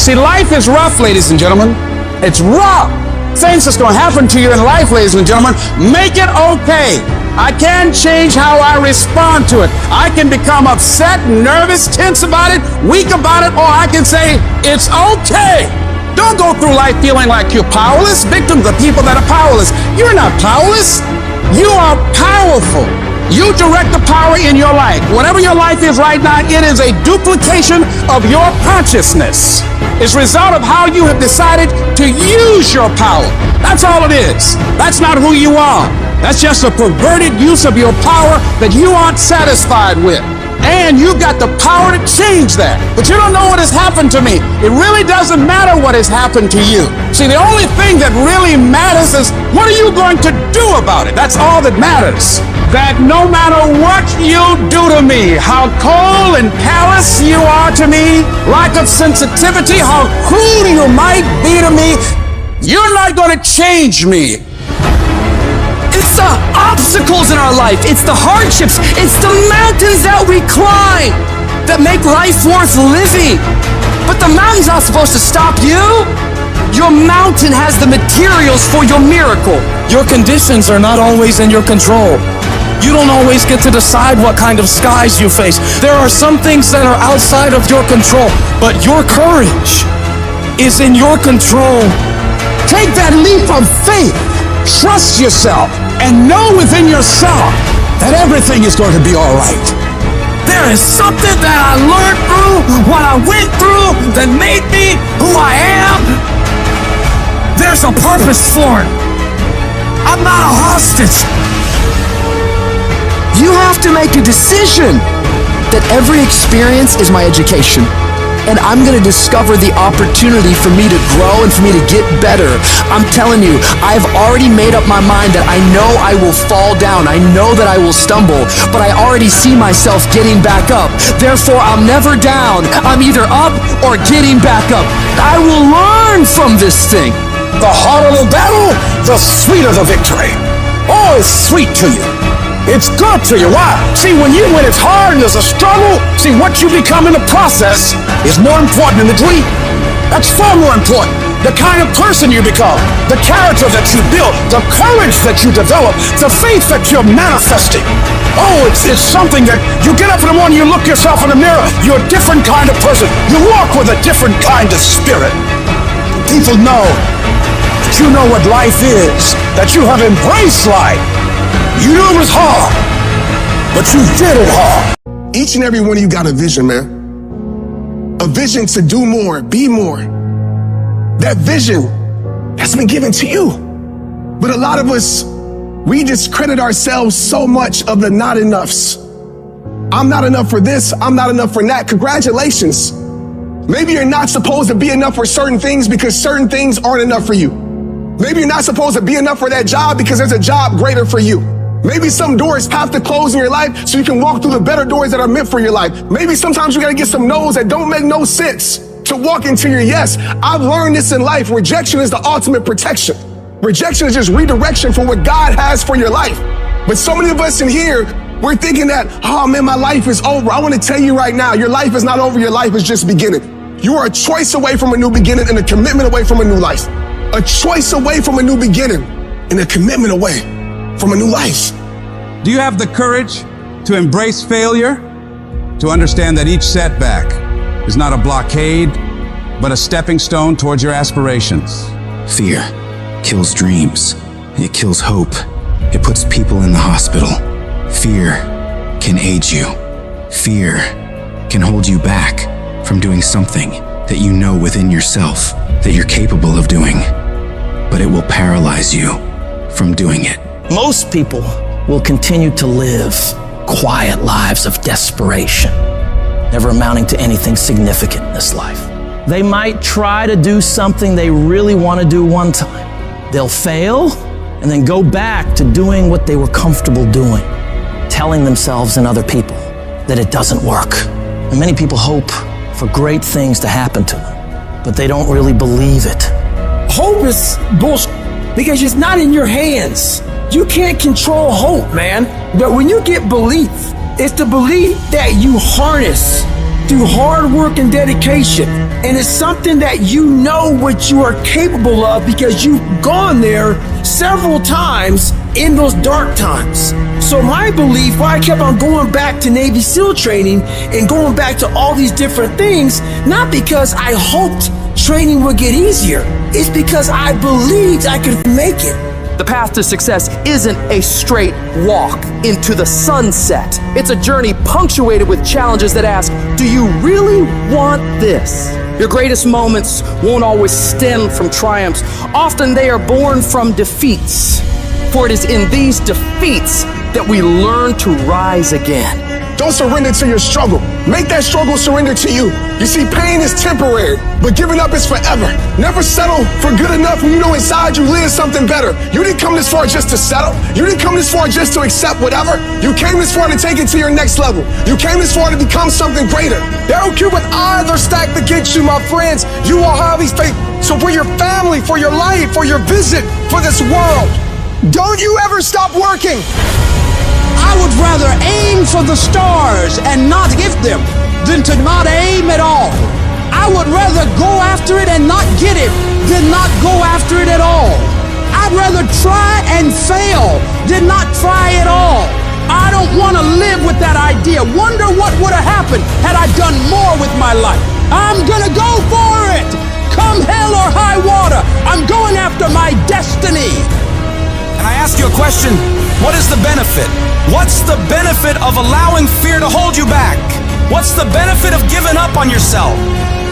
See, life is rough, ladies and gentlemen. It's rough. Things that's going to happen to you in life, ladies and gentlemen, make it okay. I can change how I respond to it. I can become upset, nervous, tense about it, weak about it, or I can say, it's okay. Don't go through life feeling like you're powerless. Victims are people that are powerless. You're not powerless. You are powerful. You direct the power in your life. Whatever your life is right now, it is a duplication of your consciousness. It's a result of how you have decided to use your power. That's all it is. That's not who you are. That's just a perverted use of your power that you aren't satisfied with. And you've got the power to change that. But you don't know what has happened to me. It really doesn't matter what has happened to you. See, the only thing that really matters is what are you going to do about it? That's all that matters. That no matter what you do to me, how cold and callous you are to me, lack of sensitivity, how cruel you might be to me, you're not going to change me. It's the obstacles in our life. It's the hardships. It's the mountains that we climb that make life worth living. But the mountain's not supposed to stop you. Your mountain has the materials for your miracle. Your conditions are not always in your control. You don't always get to decide what kind of skies you face. There are some things that are outside of your control, but your courage is in your control. Take that leap of faith. Trust yourself and know within yourself that everything is going to be all right. There is something that I learned through what I went through that made me who I am. There's a purpose for it. I'm not a hostage. You have to make a decision that every experience is my education. And I'm going to discover the opportunity for me to grow and for me to get better. I'm telling you, I've already made up my mind that I know I will fall down. I know that I will stumble, but I already see myself getting back up. Therefore, I'm never down. I'm either up or getting back up. I will learn from this thing. The harder the battle, the sweeter the victory. Oh, it's sweet to you. It's good to you. Why? See, when it's hard and there's a struggle, see, what you become in the process is more important than the dream. That's far more important. The kind of person you become, the character that you build, the courage that you develop, the faith that you're manifesting. Oh, it's something that you get up in the morning, you look yourself in the mirror, you're a different kind of person. You walk with a different kind of spirit. People know that you know what life is, that you have embraced life. You knew it was hard, but you did it hard. Each and every one of you got a vision, man. A vision to do more, be more. That vision has been given to you. But a lot of us, we discredit ourselves so much of the not enoughs. I'm not enough for this, I'm not enough for that. Congratulations. Maybe you're not supposed to be enough for certain things because certain things aren't enough for you. Maybe you're not supposed to be enough for that job because there's a job greater for you. Maybe some doors have to close in your life so you can walk through the better doors that are meant for your life. Maybe sometimes you gotta get some no's that don't make no sense to walk into your yes. I've learned this in life. Rejection is the ultimate protection. Rejection is just redirection for what God has for your life. But so many of us in here, we're thinking that, oh man, my life is over. I want to tell you right now, your life is not over. Your life is just beginning. You are a choice away from a new beginning and a commitment away from a new life. A choice away from a new beginning and a commitment away from a new life. Do you have the courage to embrace failure? To understand that each setback is not a blockade, but a stepping stone towards your aspirations? Fear kills dreams. It kills hope. It puts people in the hospital. Fear can age you. Fear can hold you back from doing something that you know within yourself that you're capable of doing, but it will paralyze you from doing it. Most people will continue to live quiet lives of desperation, never amounting to anything significant in this life. They might try to do something they really want to do one time. They'll fail and then go back to doing what they were comfortable doing, telling themselves and other people that it doesn't work. And many people hope for great things to happen to them, but they don't really believe it. Hope is bullshit because it's not in your hands. You can't control hope, man. But when you get belief, it's the belief that you harness through hard work and dedication. And it's something that you know what you are capable of because you've gone there several times in those dark times. So my belief, why I kept on going back to Navy SEAL training and going back to all these different things, not because I hoped training would get easier. It's because I believed I could make it. The path to success isn't a straight walk into the sunset. It's a journey punctuated with challenges that ask, do you really want this? Your greatest moments won't always stem from triumphs. Often they are born from defeats. For it is in these defeats that we learn to rise again. Don't surrender to your struggle. Make that struggle surrender to you. You see, pain is temporary, but giving up is forever. Never settle for good enough when you know inside you lives something better. You didn't come this far just to settle. You didn't come this far just to accept whatever. You came this far to take it to your next level. You came this far to become something greater. There Cuban odds are stacked against you, my friends. You are Harvey's fate. So for your family, for your life, for your vision, for this world, don't you ever stop working. I would rather aim for the stars and not hit them than to not aim at all. I would rather go after it and not get it than not go after it at all. I'd rather try and fail than not try at all. I don't want to live with that idea. Wonder what would have happened had I done more with my life. I'm gonna go for it. Come hell or high water, I'm going after my destiny. And I ask you a question, what is the benefit? What's the benefit of allowing fear to hold you back? What's the benefit of giving up on yourself?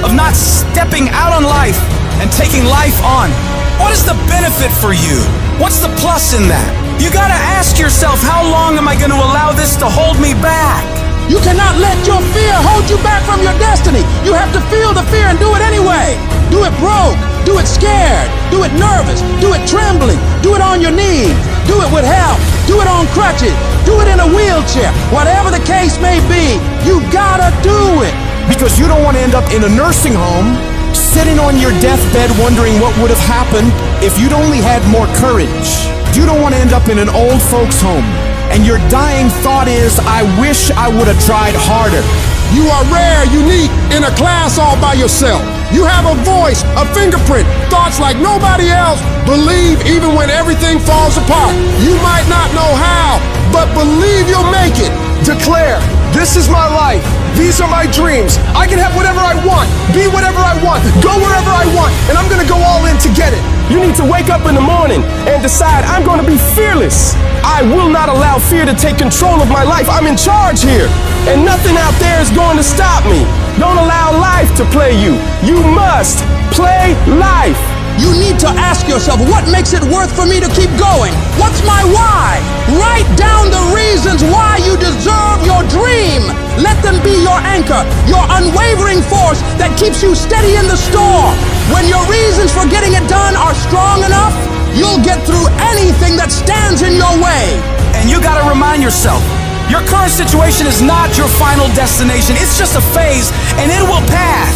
Of not stepping out on life and taking life on? What is the benefit for you? What's the plus in that? You gotta ask yourself, how long am I gonna allow this to hold me back? You cannot let your fear hold you back from your destiny. You have to feel the fear and do it anyway. Do it broke, do it scared, do it nervous, do it trembling, do it on your knees, do it with help, do it on crutches, do it in a wheelchair. Whatever the case may be, you gotta do it. Because you don't want to end up in a nursing home, sitting on your deathbed wondering what would have happened if you'd only had more courage. You don't want to end up in an old folks home, and your dying thought is, I wish I would have tried harder. You are rare, unique, in a class all by yourself. You have a voice, a fingerprint, thoughts like nobody else. Believe even when everything falls apart. You might not know how, but believe you'll make it. Declare, this is my life. These are my dreams. I can have whatever I want, be whatever I want, go wherever I want, and I'm gonna go all in to get it. You need to wake up in the morning and decide, I'm going to be fearless. I will not allow fear to take control of my life. I'm in charge here, and nothing out there is going to stop me. Don't allow life to play you. You must play life. You need to ask yourself, what makes it worth for me to keep going? What's my why? Write down the reasons why you deserve your dream. Let them be your anchor, your unwavering force that keeps you steady in the storm. When your reasons for getting it done are strong enough, you'll get through anything that stands in your way. And you gotta remind yourself, your current situation is not your final destination. It's just a phase, and it will pass.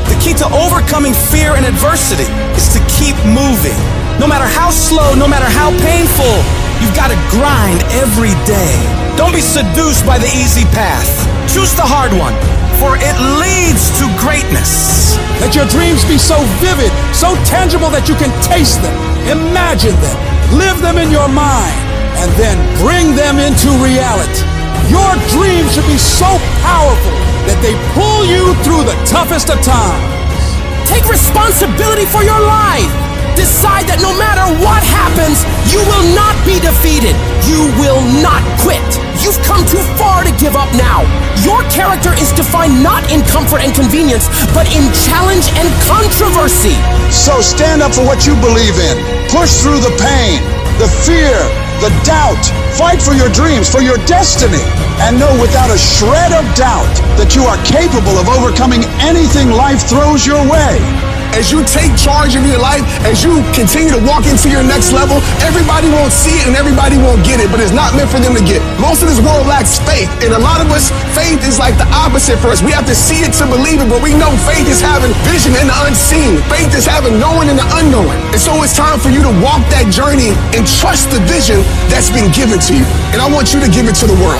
The key to overcoming fear and adversity is to keep moving. No matter how slow, no matter how painful, you've got to grind every day. Don't be seduced by the easy path. Choose the hard one, for it leads to greatness. Let your dreams be so vivid, so tangible that you can taste them, imagine them, live them in your mind, and then bring them into reality. Your dreams should be so powerful that they pull you through the toughest of times. Take responsibility for your life. Decide that no matter what happens, you will not be defeated. You will not quit. You've come too far to give up now. Your character is defined not in comfort and convenience, but in challenge and controversy. So stand up for what you believe in. Push through the pain, the fear, the doubt. Fight for your dreams, for your destiny. And know without a shred of doubt that you are capable of overcoming anything life throws your way. As you take charge of your life, as you continue to walk into your next level, everybody won't see it and everybody won't get it, but it's not meant for them to get. Most of this world lacks faith, and a lot of us, faith is like the opposite for us. We have to see it to believe it, but we know faith is having vision in the unseen. Faith is having knowing in the unknown. And so it's time for you to walk that journey and trust the vision that's been given to you. And I want you to give it to the world.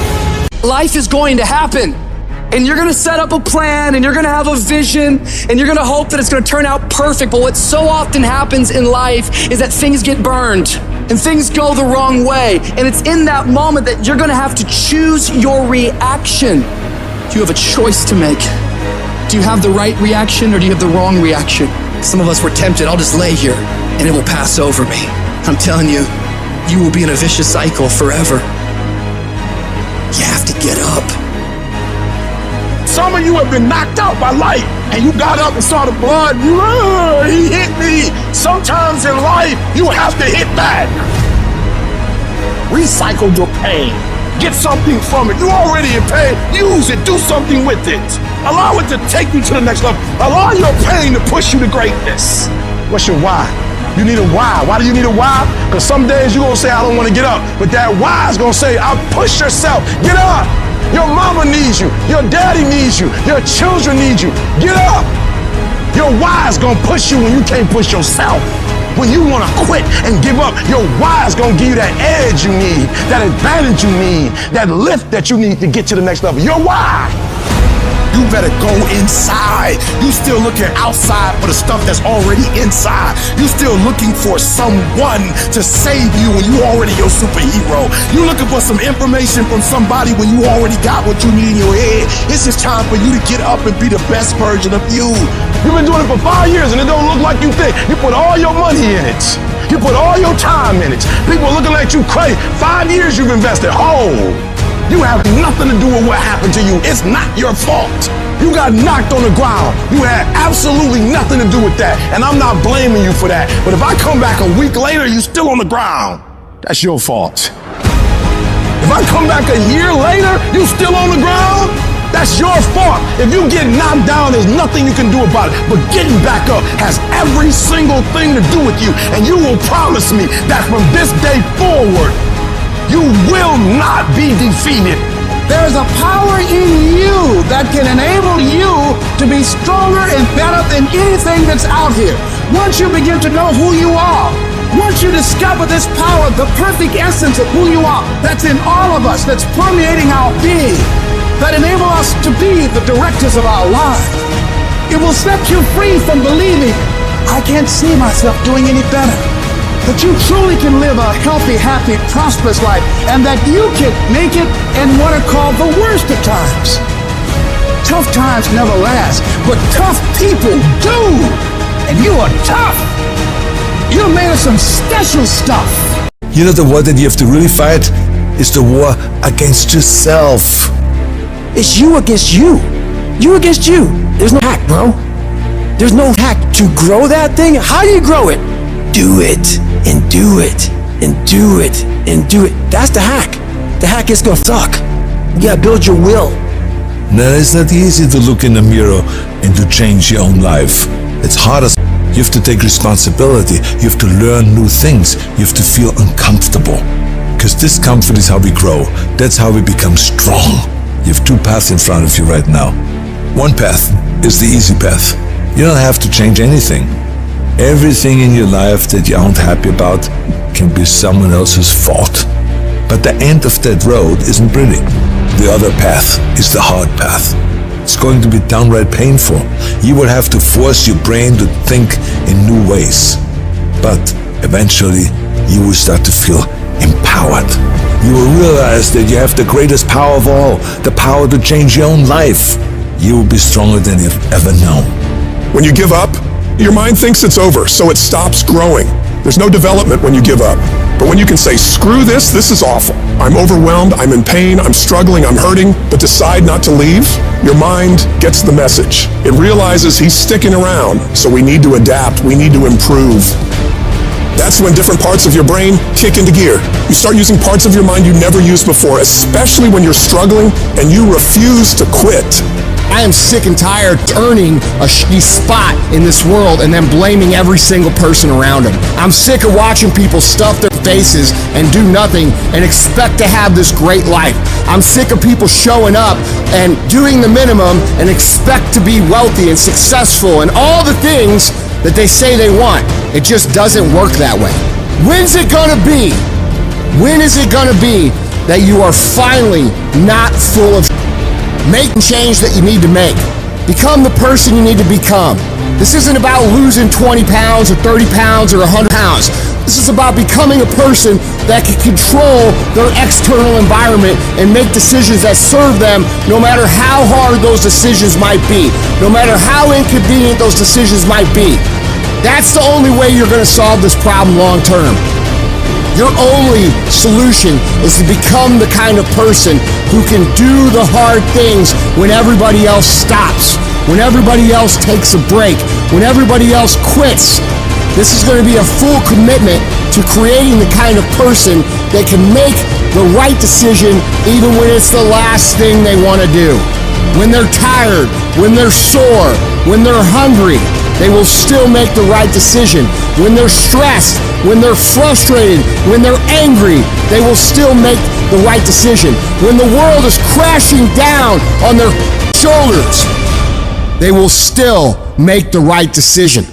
Life is going to happen. And you're gonna set up a plan, and you're gonna have a vision, and you're gonna hope that it's gonna turn out perfect. But what so often happens in life is that things get burned, and things go the wrong way. And it's in that moment that you're gonna have to choose your reaction. You have a choice to make. Do you have the right reaction, or do you have the wrong reaction? Some of us were tempted, I'll just lay here, and it will pass over me. I'm telling you, you will be in a vicious cycle forever. You have to get up. Some of you have been knocked out by life, and you got up and saw the blood. He hit me. Sometimes in life, you have to hit back. Recycle your pain. Get something from it. You already in pain. Use it. Do something with it. Allow it to take you to the next level. Allow your pain to push you to greatness. What's your why? You need a why. Why do you need a why? Because some days you're going to say, I don't want to get up. But that why is going to say, I'll push yourself. Get up. Your mama needs you. Your daddy needs you. Your children need you. Get up. Your why is going to push you when you can't push yourself. When you want to quit and give up, your why is going to give you that edge you need, that advantage you need, that lift that you need to get to the next level. Your why. You better go inside. You still looking outside for the stuff that's already inside. You still looking for someone to save you when you already your superhero. You looking for some information from somebody when you already got what you need in your head. It's just time for you to get up and be the best version of you. You've been doing it for 5 years and it don't look like you think. You put all your money in it. You put all your time in it. People are looking at you crazy. 5 years you've invested. Oh. You have nothing to do with what happened to you. It's not your fault. You got knocked on the ground. You had absolutely nothing to do with that. And I'm not blaming you for that. But if I come back a week later, you still on the ground, that's your fault. If I come back a year later, you still on the ground, that's your fault. If you get knocked down, there's nothing you can do about it. But getting back up has every single thing to do with you. And you will promise me that from this day forward, you will not be defeated. There's a power in you that can enable you to be stronger and better than anything that's out here. Once you begin to know who you are, once you discover this power, the perfect essence of who you are, that's in all of us, that's permeating our being, that enable us to be the directors of our lives, it will set you free from believing, I can't see myself doing any better. That you truly can live a healthy, happy, prosperous life, and that you can make it in what are called the worst of times. Tough times never last, but tough people do. And you are tough. You're made of some special stuff. You know the war that you have to really fight is the war against yourself. It's you against you. You against you. There's no hack, bro. There's no hack to grow that thing. How do you grow it? Do it, and do it, and do it, and do it. That's the hack. The hack is gonna suck. You gotta build your will. No, it's not easy to look in the mirror and to change your own life. It's hard as you have to take responsibility. You have to learn new things. You have to feel uncomfortable. Because discomfort is how we grow. That's how we become strong. You have two paths in front of you right now. One path is the easy path. You don't have to change anything. Everything in your life that you aren't happy about can be someone else's fault. But the end of that road isn't pretty. The other path is the hard path. It's going to be downright painful. You will have to force your brain to think in new ways. But eventually, you will start to feel empowered. You will realize that you have the greatest power of all, the power to change your own life. You will be stronger than you've ever known. When you give up, your mind thinks it's over, so it stops growing. There's no development when you give up. But when you can say, screw this is awful. I'm overwhelmed, I'm in pain, I'm struggling, I'm hurting, but decide not to leave, your mind gets the message. It realizes he's sticking around, so we need to adapt, we need to improve. That's when different parts of your brain kick into gear. You start using parts of your mind you never used before, especially when you're struggling and you refuse to quit. I am sick and tired turning a shitty spot in this world and then blaming every single person around them. I'm sick of watching people stuff their faces and do nothing and expect to have this great life. I'm sick of people showing up and doing the minimum and expect to be wealthy and successful and all the things that they say they want. It just doesn't work that way. When's it gonna be? When is it gonna be that you are finally not full of making change that you need to make? Become the person you need to become. This isn't about losing 20 pounds or 30 pounds or 100 pounds. This is about becoming a person that can control their external environment and make decisions that serve them no matter how hard those decisions might be, no matter how inconvenient those decisions might be. That's the only way you're going to solve this problem long term. Your only solution is to become the kind of person who can do the hard things when everybody else stops, when everybody else takes a break, when everybody else quits. This is going to be a full commitment to creating the kind of person that can make the right decision even when it's the last thing they want to do. When they're tired, when they're sore, when they're hungry, they will still make the right decision. When they're stressed, when they're frustrated, when they're angry, they will still make the right decision. When the world is crashing down on their shoulders, they will still make the right decision.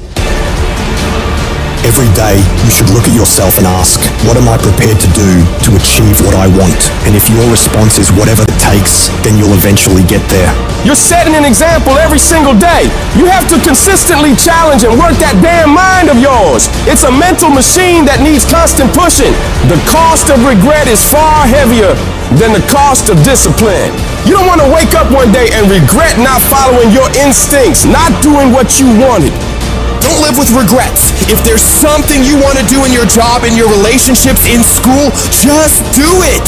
Every day, you should look at yourself and ask, what am I prepared to do to achieve what I want? And if your response is whatever it takes, then you'll eventually get there. You're setting an example every single day. You have to consistently challenge and work that damn mind of yours. It's a mental machine that needs constant pushing. The cost of regret is far heavier than the cost of discipline. You don't want to wake up one day and regret not following your instincts, not doing what you wanted. Don't live with regrets. If there's something you want to do in your job, in your relationships, in school, just do it.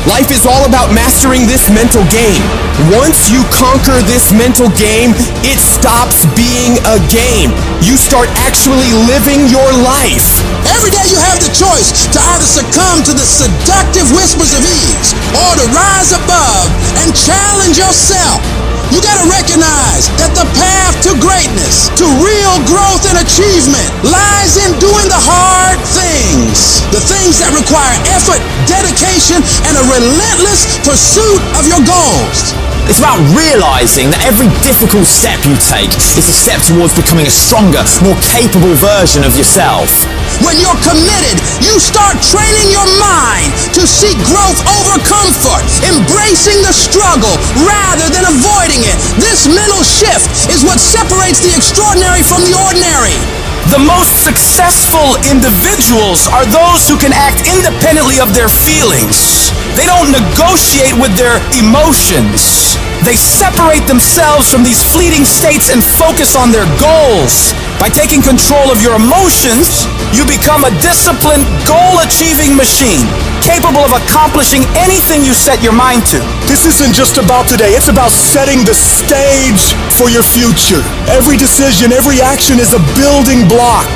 Life is all about mastering this mental game. Once you conquer this mental game, it stops being a game. You start actually living your life. Every day you have the choice to either succumb to the seductive whispers of ease or to rise above and challenge yourself. You gotta recognize that the path to greatness, to real growth and achievement, lies in doing the hard things. The things that require effort, dedication, and a relentless pursuit of your goals. It's about realizing that every difficult step you take is a step towards becoming a stronger, more capable version of yourself. When you're committed, you start training your mind to seek growth over comfort, embracing the struggle rather than avoiding it. This mental shift is what separates the extraordinary from the ordinary. The most successful individuals are those who can act independently of their feelings. They don't negotiate with their emotions. They separate themselves from these fleeting states and focus on their goals. By taking control of your emotions, you become a disciplined, goal-achieving machine, capable of accomplishing anything you set your mind to. This isn't just about today, it's about setting the stage for your future. Every decision, every action is a building block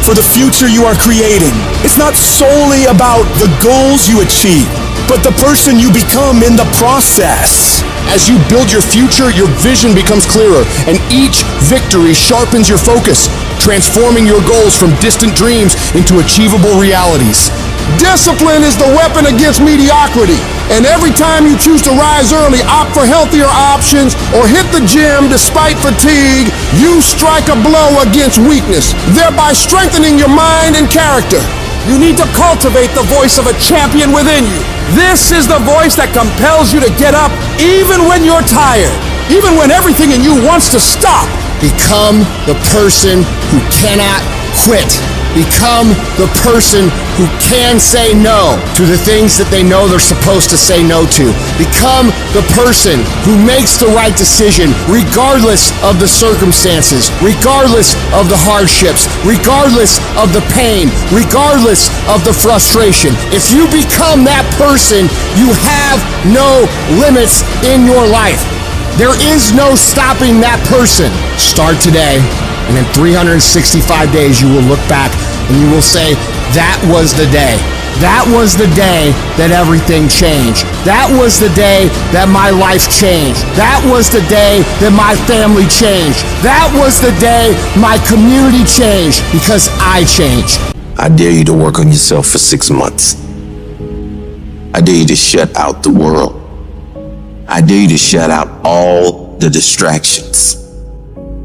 for the future you are creating. It's not solely about the goals you achieve, but the person you become in the process. As you build your future, your vision becomes clearer, and each victory sharpens your focus, transforming your goals from distant dreams into achievable realities. Discipline is the weapon against mediocrity. And every time you choose to rise early, opt for healthier options, or hit the gym despite fatigue, you strike a blow against weakness, thereby strengthening your mind and character. You need to cultivate the voice of a champion within you. This is the voice that compels you to get up even when you're tired, even when everything in you wants to stop. Become the person who cannot quit. Become the person who can say no to the things that they know they're supposed to say no to. Become the person who makes the right decision regardless of the circumstances, regardless of the hardships, regardless of the pain, regardless of the frustration. If you become that person, you have no limits in your life. There is no stopping that person. Start today. And in 365 days, you will look back and you will say, that was the day. That was the day that everything changed. That was the day that my life changed. That was the day that my family changed. That was the day my community changed because I changed. I dare you to work on yourself for 6 months. I dare you to shut out the world. I dare you to shut out all the distractions.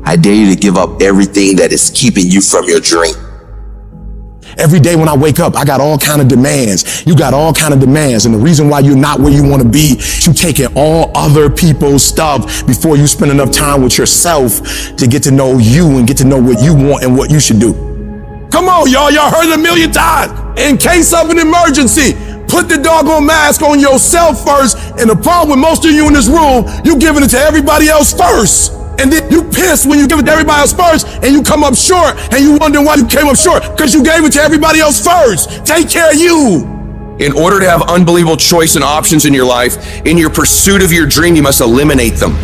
I dare you to give up everything that is keeping you from your dream. Every day when I wake up, I got all kind of demands. You got all kind of demands. And the reason why you're not where you want to be is you taking all other people's stuff before you spend enough time with yourself to get to know you and get to know what you want and what you should do. Come on, y'all. Y'all heard it a million times. In case of an emergency, put the doggone mask on yourself first. And the problem with most of you in this room, you giving it to everybody else first. And then you piss when you give it to everybody else first, and you come up short, and you wonder why you came up short, because you gave it to everybody else first. Take care of you. In order to have unbelievable choice and options in your life, in your pursuit of your dream, you must eliminate them.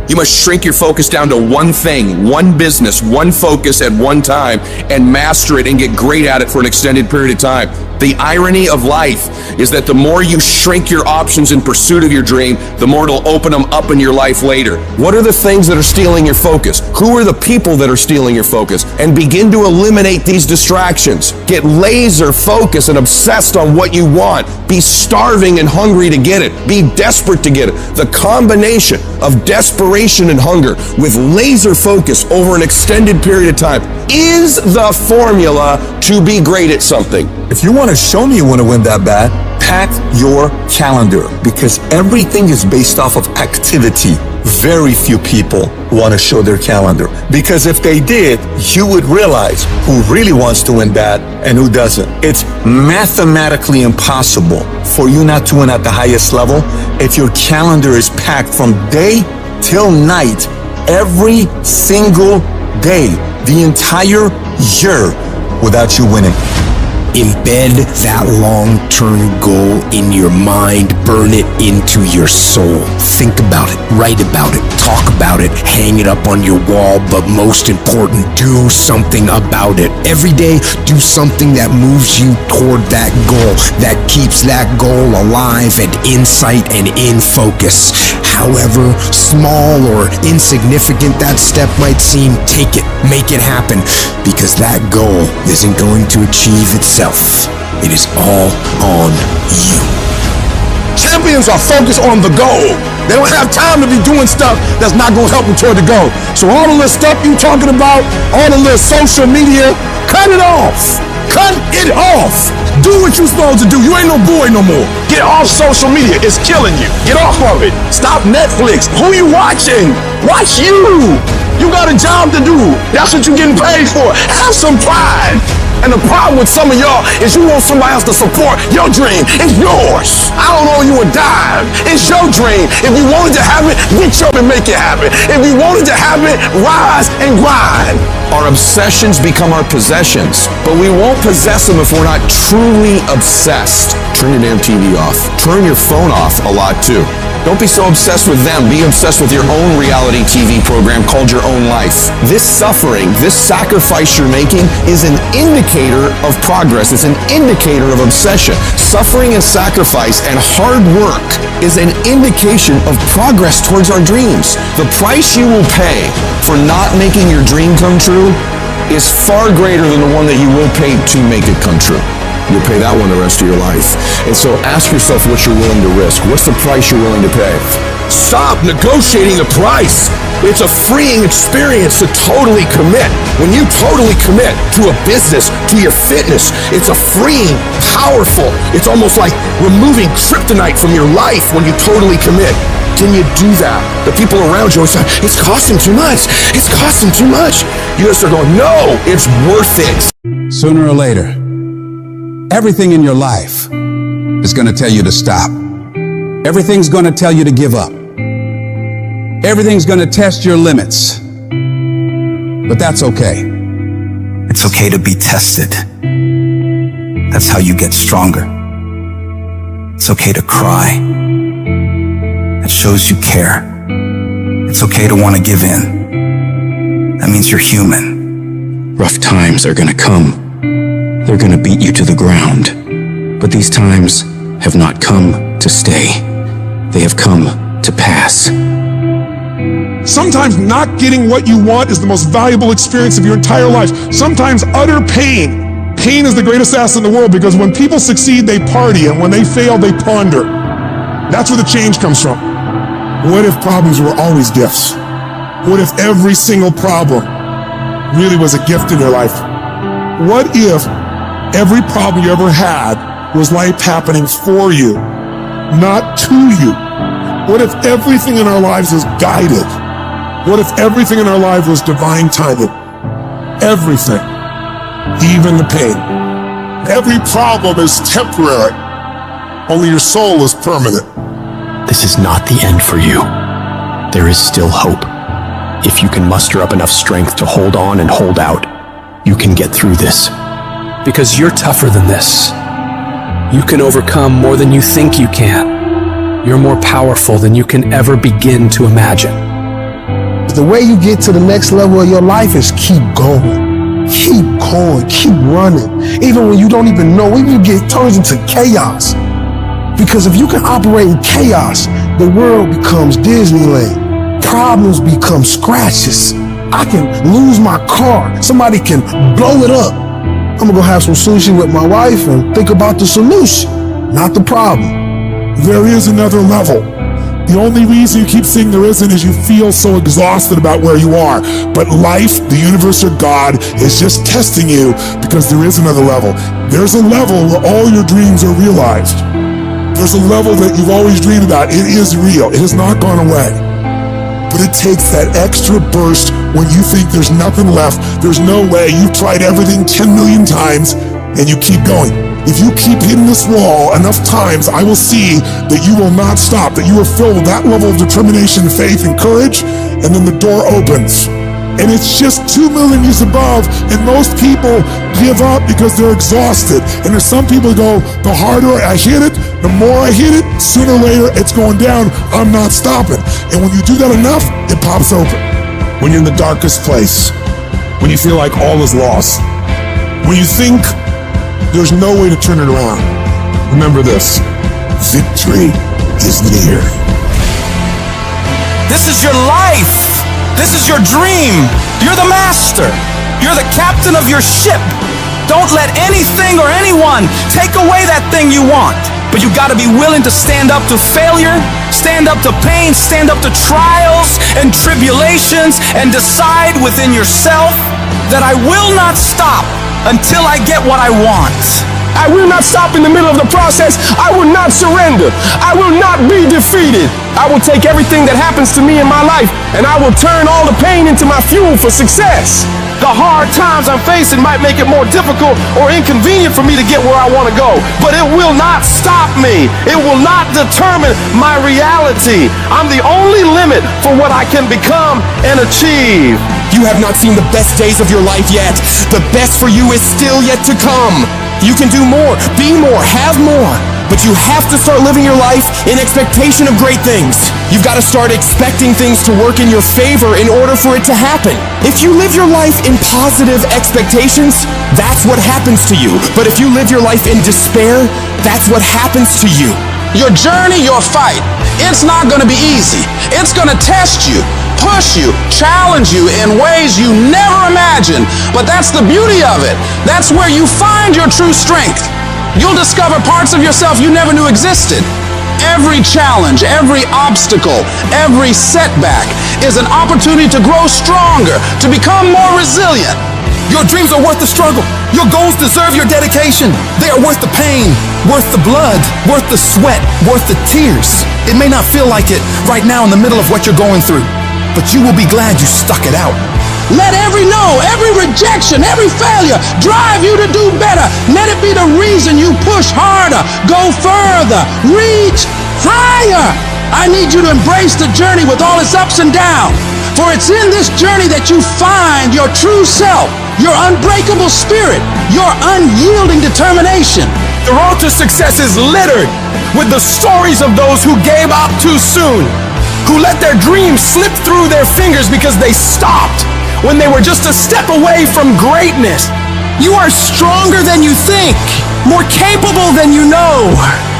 You must shrink your focus down to one thing, one business, one focus at one time, and master it and get great at it for an extended period of time. The irony of life is that the more you shrink your options in pursuit of your dream, the more it'll open them up in your life later. What are the things that are stealing your focus? Who are the people that are stealing your focus? And begin to eliminate these distractions. Get laser focused and obsessed on what you want. Be starving and hungry to get it. Be desperate to get it. The combination of desperation and hunger with laser focus over an extended period of time is the formula to be great at something. If you want to show me you want to win that bad, pack your calendar, because everything is based off of activity. Very few people want to show their calendar, because if they did, you would realize who really wants to win bad and who doesn't. It's mathematically impossible for you not to win at the highest level if your calendar is packed from day till night, every single day, the entire year, without you winning. Embed that long-term goal in your mind. Burn it into your soul. Think about it, write about it, talk about it, hang it up on your wall, but most important, do something about it. Every day, do something that moves you toward that goal, that keeps that goal alive and in sight and in focus. However small or insignificant that step might seem, take it, make it happen, because that goal isn't going to achieve itself. It is all on you. Champions are focused on the goal. They don't have time to be doing stuff that's not going to help them toward the goal. So all the little stuff you talking about, all the little social media, cut it off. Cut it off. Do what you're supposed to do. You ain't no boy no more. Get off social media. It's killing you. Get off of it. Stop Netflix. Who you watching? Watch you. You got a job to do. That's what you're getting paid for. Have some pride. And the problem with some of y'all is you want somebody else to support your dream. It's yours. I don't owe you a dime. It's your dream. If you wanted to have it, reach up and make it happen. If you wanted to have it, rise and grind. Our obsessions become our possessions, but we won't possess them if we're not truly obsessed. Turn your damn TV off. Turn your phone off a lot too. Don't be so obsessed with them. Be obsessed with your own reality TV program called Your Own Life. This suffering, this sacrifice you're making is an indicator of progress. It's an indicator of obsession. Suffering and sacrifice and hard work is an indication of progress towards our dreams. The price you will pay for not making your dream come true is far greater than the one that you will pay to make it come true. You'll pay that one the rest of your life. And so ask yourself what you're willing to risk. What's the price you're willing to pay? Stop negotiating the price. It's a freeing experience to totally commit. When you totally commit to a business, to your fitness, it's a freeing, powerful, it's almost like removing kryptonite from your life when you totally commit. Can you do that? The people around you are saying, it's costing too much. It's costing too much. You just are going, no, it's worth it. Sooner or later, everything in your life is going to tell you to stop. Everything's going to tell you to give up. Everything's going to test your limits. But that's okay. It's okay to be tested. That's how you get stronger. It's okay to cry. That shows you care. It's okay to want to give in. That means you're human. Rough times are gonna come. They're gonna beat you to the ground. But these times have not come to stay. They have come to pass. Sometimes not getting what you want is the most valuable experience of your entire life. Sometimes utter pain. Pain is the greatest asset in the world, because when people succeed, they party, and when they fail, they ponder. That's where the change comes from. What if problems were always gifts? What if every single problem really was a gift in your life? What if every problem you ever had was life happening for you, not to you? What if everything in our lives was guided? What if everything in our life was divine timing? Everything, even the pain. Every problem is temporary. Only your soul is permanent. This is not the end for you. there is still hope. If you can muster up enough strength to hold on and hold out, you can get through this. Because you're tougher than this. You can overcome more than you think you can. You're more powerful than you can ever begin to imagine. The way you get to the next level of your life is keep going. Keep going, keep running. Even when you don't even know, even when it turns into chaos. Because if you can operate in chaos, the world becomes Disneyland. Problems become scratches. I can lose my car. Somebody can blow it up. I'm gonna go have some sushi with my wife and think about the solution, not the problem. There is another level. The only reason you keep saying there isn't is you feel so exhausted about where you are. But life, the universe, or God is just testing you because there is another level. There's a level where all your dreams are realized. There's a level that you've always dreamed about. It is real. It has not gone away. But it takes that extra burst when you think there's nothing left. There's no way. You've tried everything 10 million times and you keep going. If you keep hitting this wall enough times, I will see that you will not stop, that you are filled with that level of determination, faith, and courage, and then the door opens. And it's just 2 million years above, and most people give up because they're exhausted. And there's some people who go, the harder I hit it, the more I hit it, sooner or later it's going down, I'm not stopping. And when you do that enough, it pops open. When you're in the darkest place, when you feel like all is lost, when you think there's no way to turn it around, remember this: victory is near. This is your life. This is your dream. You're the master. You're the captain of your ship. Don't let anything or anyone take away that thing you want. But you gotta be willing to stand up to failure, stand up to pain, stand up to trials and tribulations, and decide within yourself that I will not stop until I get what I want. I will not stop in the middle of the process. I will not surrender. I will not be defeated. I will take everything that happens to me in my life and I will turn all the pain into my fuel for success. The hard times I'm facing might make it more difficult or inconvenient for me to get where I want to go, but it will not stop me. It will not determine my reality. I'm the only limit for what I can become and achieve. You have not seen the best days of your life yet. The best for you is still yet to come. You can do more, be more, have more. But you have to start living your life in expectation of great things. You've got to start expecting things to work in your favor in order for it to happen. If you live your life in positive expectations, that's what happens to you. But if you live your life in despair, that's what happens to you. Your journey, your fight, it's not going to be easy. It's going to test you, push you, challenge you in ways you never imagined. But that's the beauty of it. That's where you find your true strength. You'll discover parts of yourself you never knew existed. Every challenge, every obstacle, every setback is an opportunity to grow stronger, to become more resilient. Your dreams are worth the struggle. Your goals deserve your dedication. They are worth the pain, worth the blood, worth the sweat, worth the tears. It may not feel like it right now in the middle of what you're going through, but you will be glad you stuck it out. Let every no, every rejection, every failure drive you to do better. Let it be the reason you push harder, go further, reach higher. I need you to embrace the journey with all its ups and downs. For it's in this journey that you find your true self, your unbreakable spirit, your unyielding determination. The road to success is littered with the stories of those who gave up too soon, who let their dreams slip through their fingers because they stopped when they were just a step away from greatness. You are stronger than you think, more capable than you know,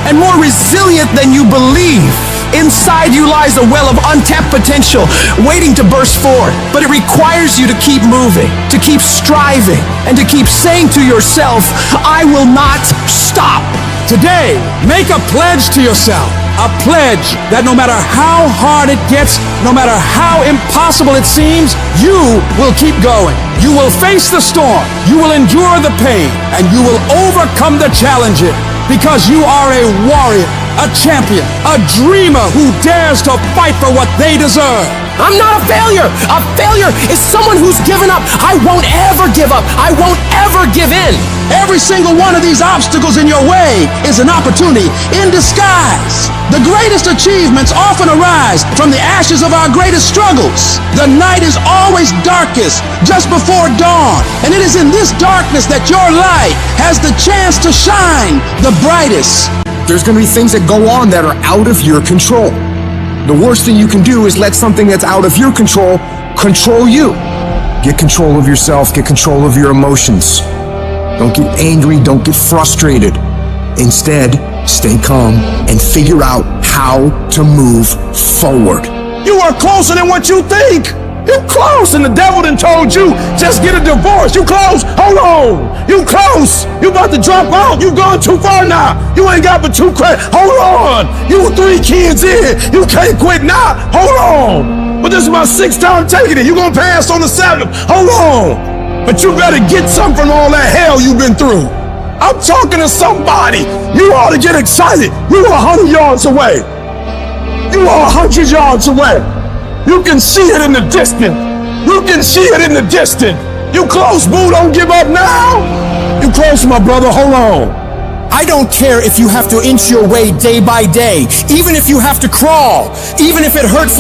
and more resilient than you believe. Inside you lies a well of untapped potential waiting to burst forth, but it requires you to keep moving, to keep striving, and to keep saying to yourself, I will not stop. Today, make a pledge to yourself. A pledge that no matter how hard it gets, no matter how impossible it seems, you will keep going. You will face the storm, you will endure the pain, and you will overcome the challenges because you are a warrior, a champion, a dreamer who dares to fight for what they deserve. I'm not a failure. A failure is someone who's given up. I won't ever give up. I won't ever give in. Every single one of these obstacles in your way is an opportunity in disguise. The greatest achievements often arise from the ashes of our greatest struggles. The night is always darkest just before dawn, and it is in this darkness that your light has the chance to shine the brightest. There's going to be things that go on that are out of your control. The worst thing you can do is let something that's out of your control control you. Get control of yourself, get control of your emotions. Don't get angry, don't get frustrated. Instead, stay calm and figure out how to move forward. You are closer than what you think. You close, and the devil done told you, just get a divorce. You close, hold on. You close, you about to drop out. You gone too far now. You ain't got but 2 credits. Hold on. You 3 kids in. You can't quit now. Hold on. But this is my 6th time taking it. You gonna pass on the 7th. Hold on. But you better get something from all that hell you've been through. I'm talking to somebody. You ought to get excited. You are 100 yards away. You are 100 yards away. You can see it in the distance. You can see it in the distance. You close, boo. Don't give up now. You close, my brother. Hold on. I don't care if you have to inch your way day by day, even if you have to crawl, even if it hurts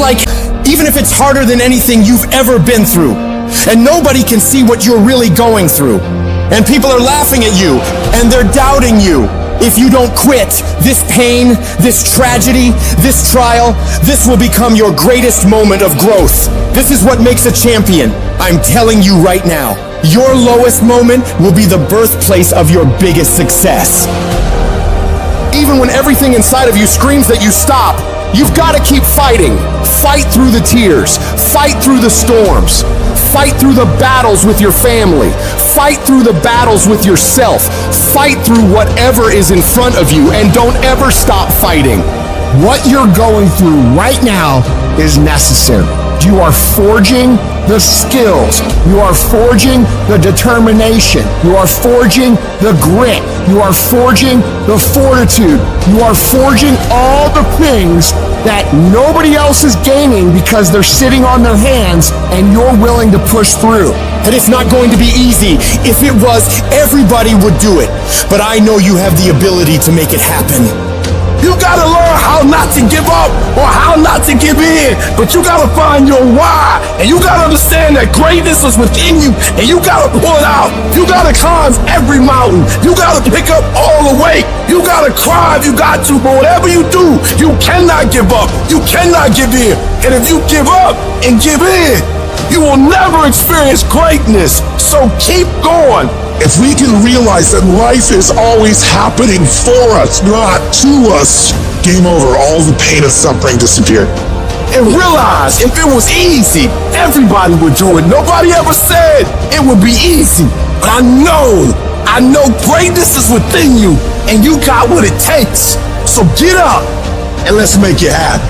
even if it's harder than anything you've ever been through. And nobody can see what you're really going through. And people are laughing at you, and they're doubting you. If you don't quit, this pain, this tragedy, this trial, this will become your greatest moment of growth. This is what makes a champion. I'm telling you right now, your lowest moment will be the birthplace of your biggest success. Even when everything inside of you screams that you stop, you've got to keep fighting. Fight through the tears. Fight through the storms. Fight through the battles with your family. Fight through the battles with yourself. Fight through whatever is in front of you, and don't ever stop fighting. What you're going through right now is necessary. You are forging the skills. You are forging the determination. You are forging the grit. You are forging the fortitude. You are forging all the things that nobody else is gaining because they're sitting on their hands and you're willing to push through. And it's not going to be easy. If it was, everybody would do it. But I know you have the ability to make it happen. You gotta learn how not to give up or how not to give in. But you gotta find your why. And you gotta understand that greatness is within you. And you gotta pull it out. You gotta climb every mountain. You gotta pick up all the weight. You gotta cry if you got to. But whatever you do, you cannot give up. You cannot give in. And if you give up and give in, you will never experience greatness. So keep going. If we can realize that life is always happening for us, not to us, game over. All the pain and suffering disappear. And realize if it was easy, everybody would do it. Nobody ever said it would be easy. But I know greatness is within you, and you got what it takes. So get up and let's make it happen.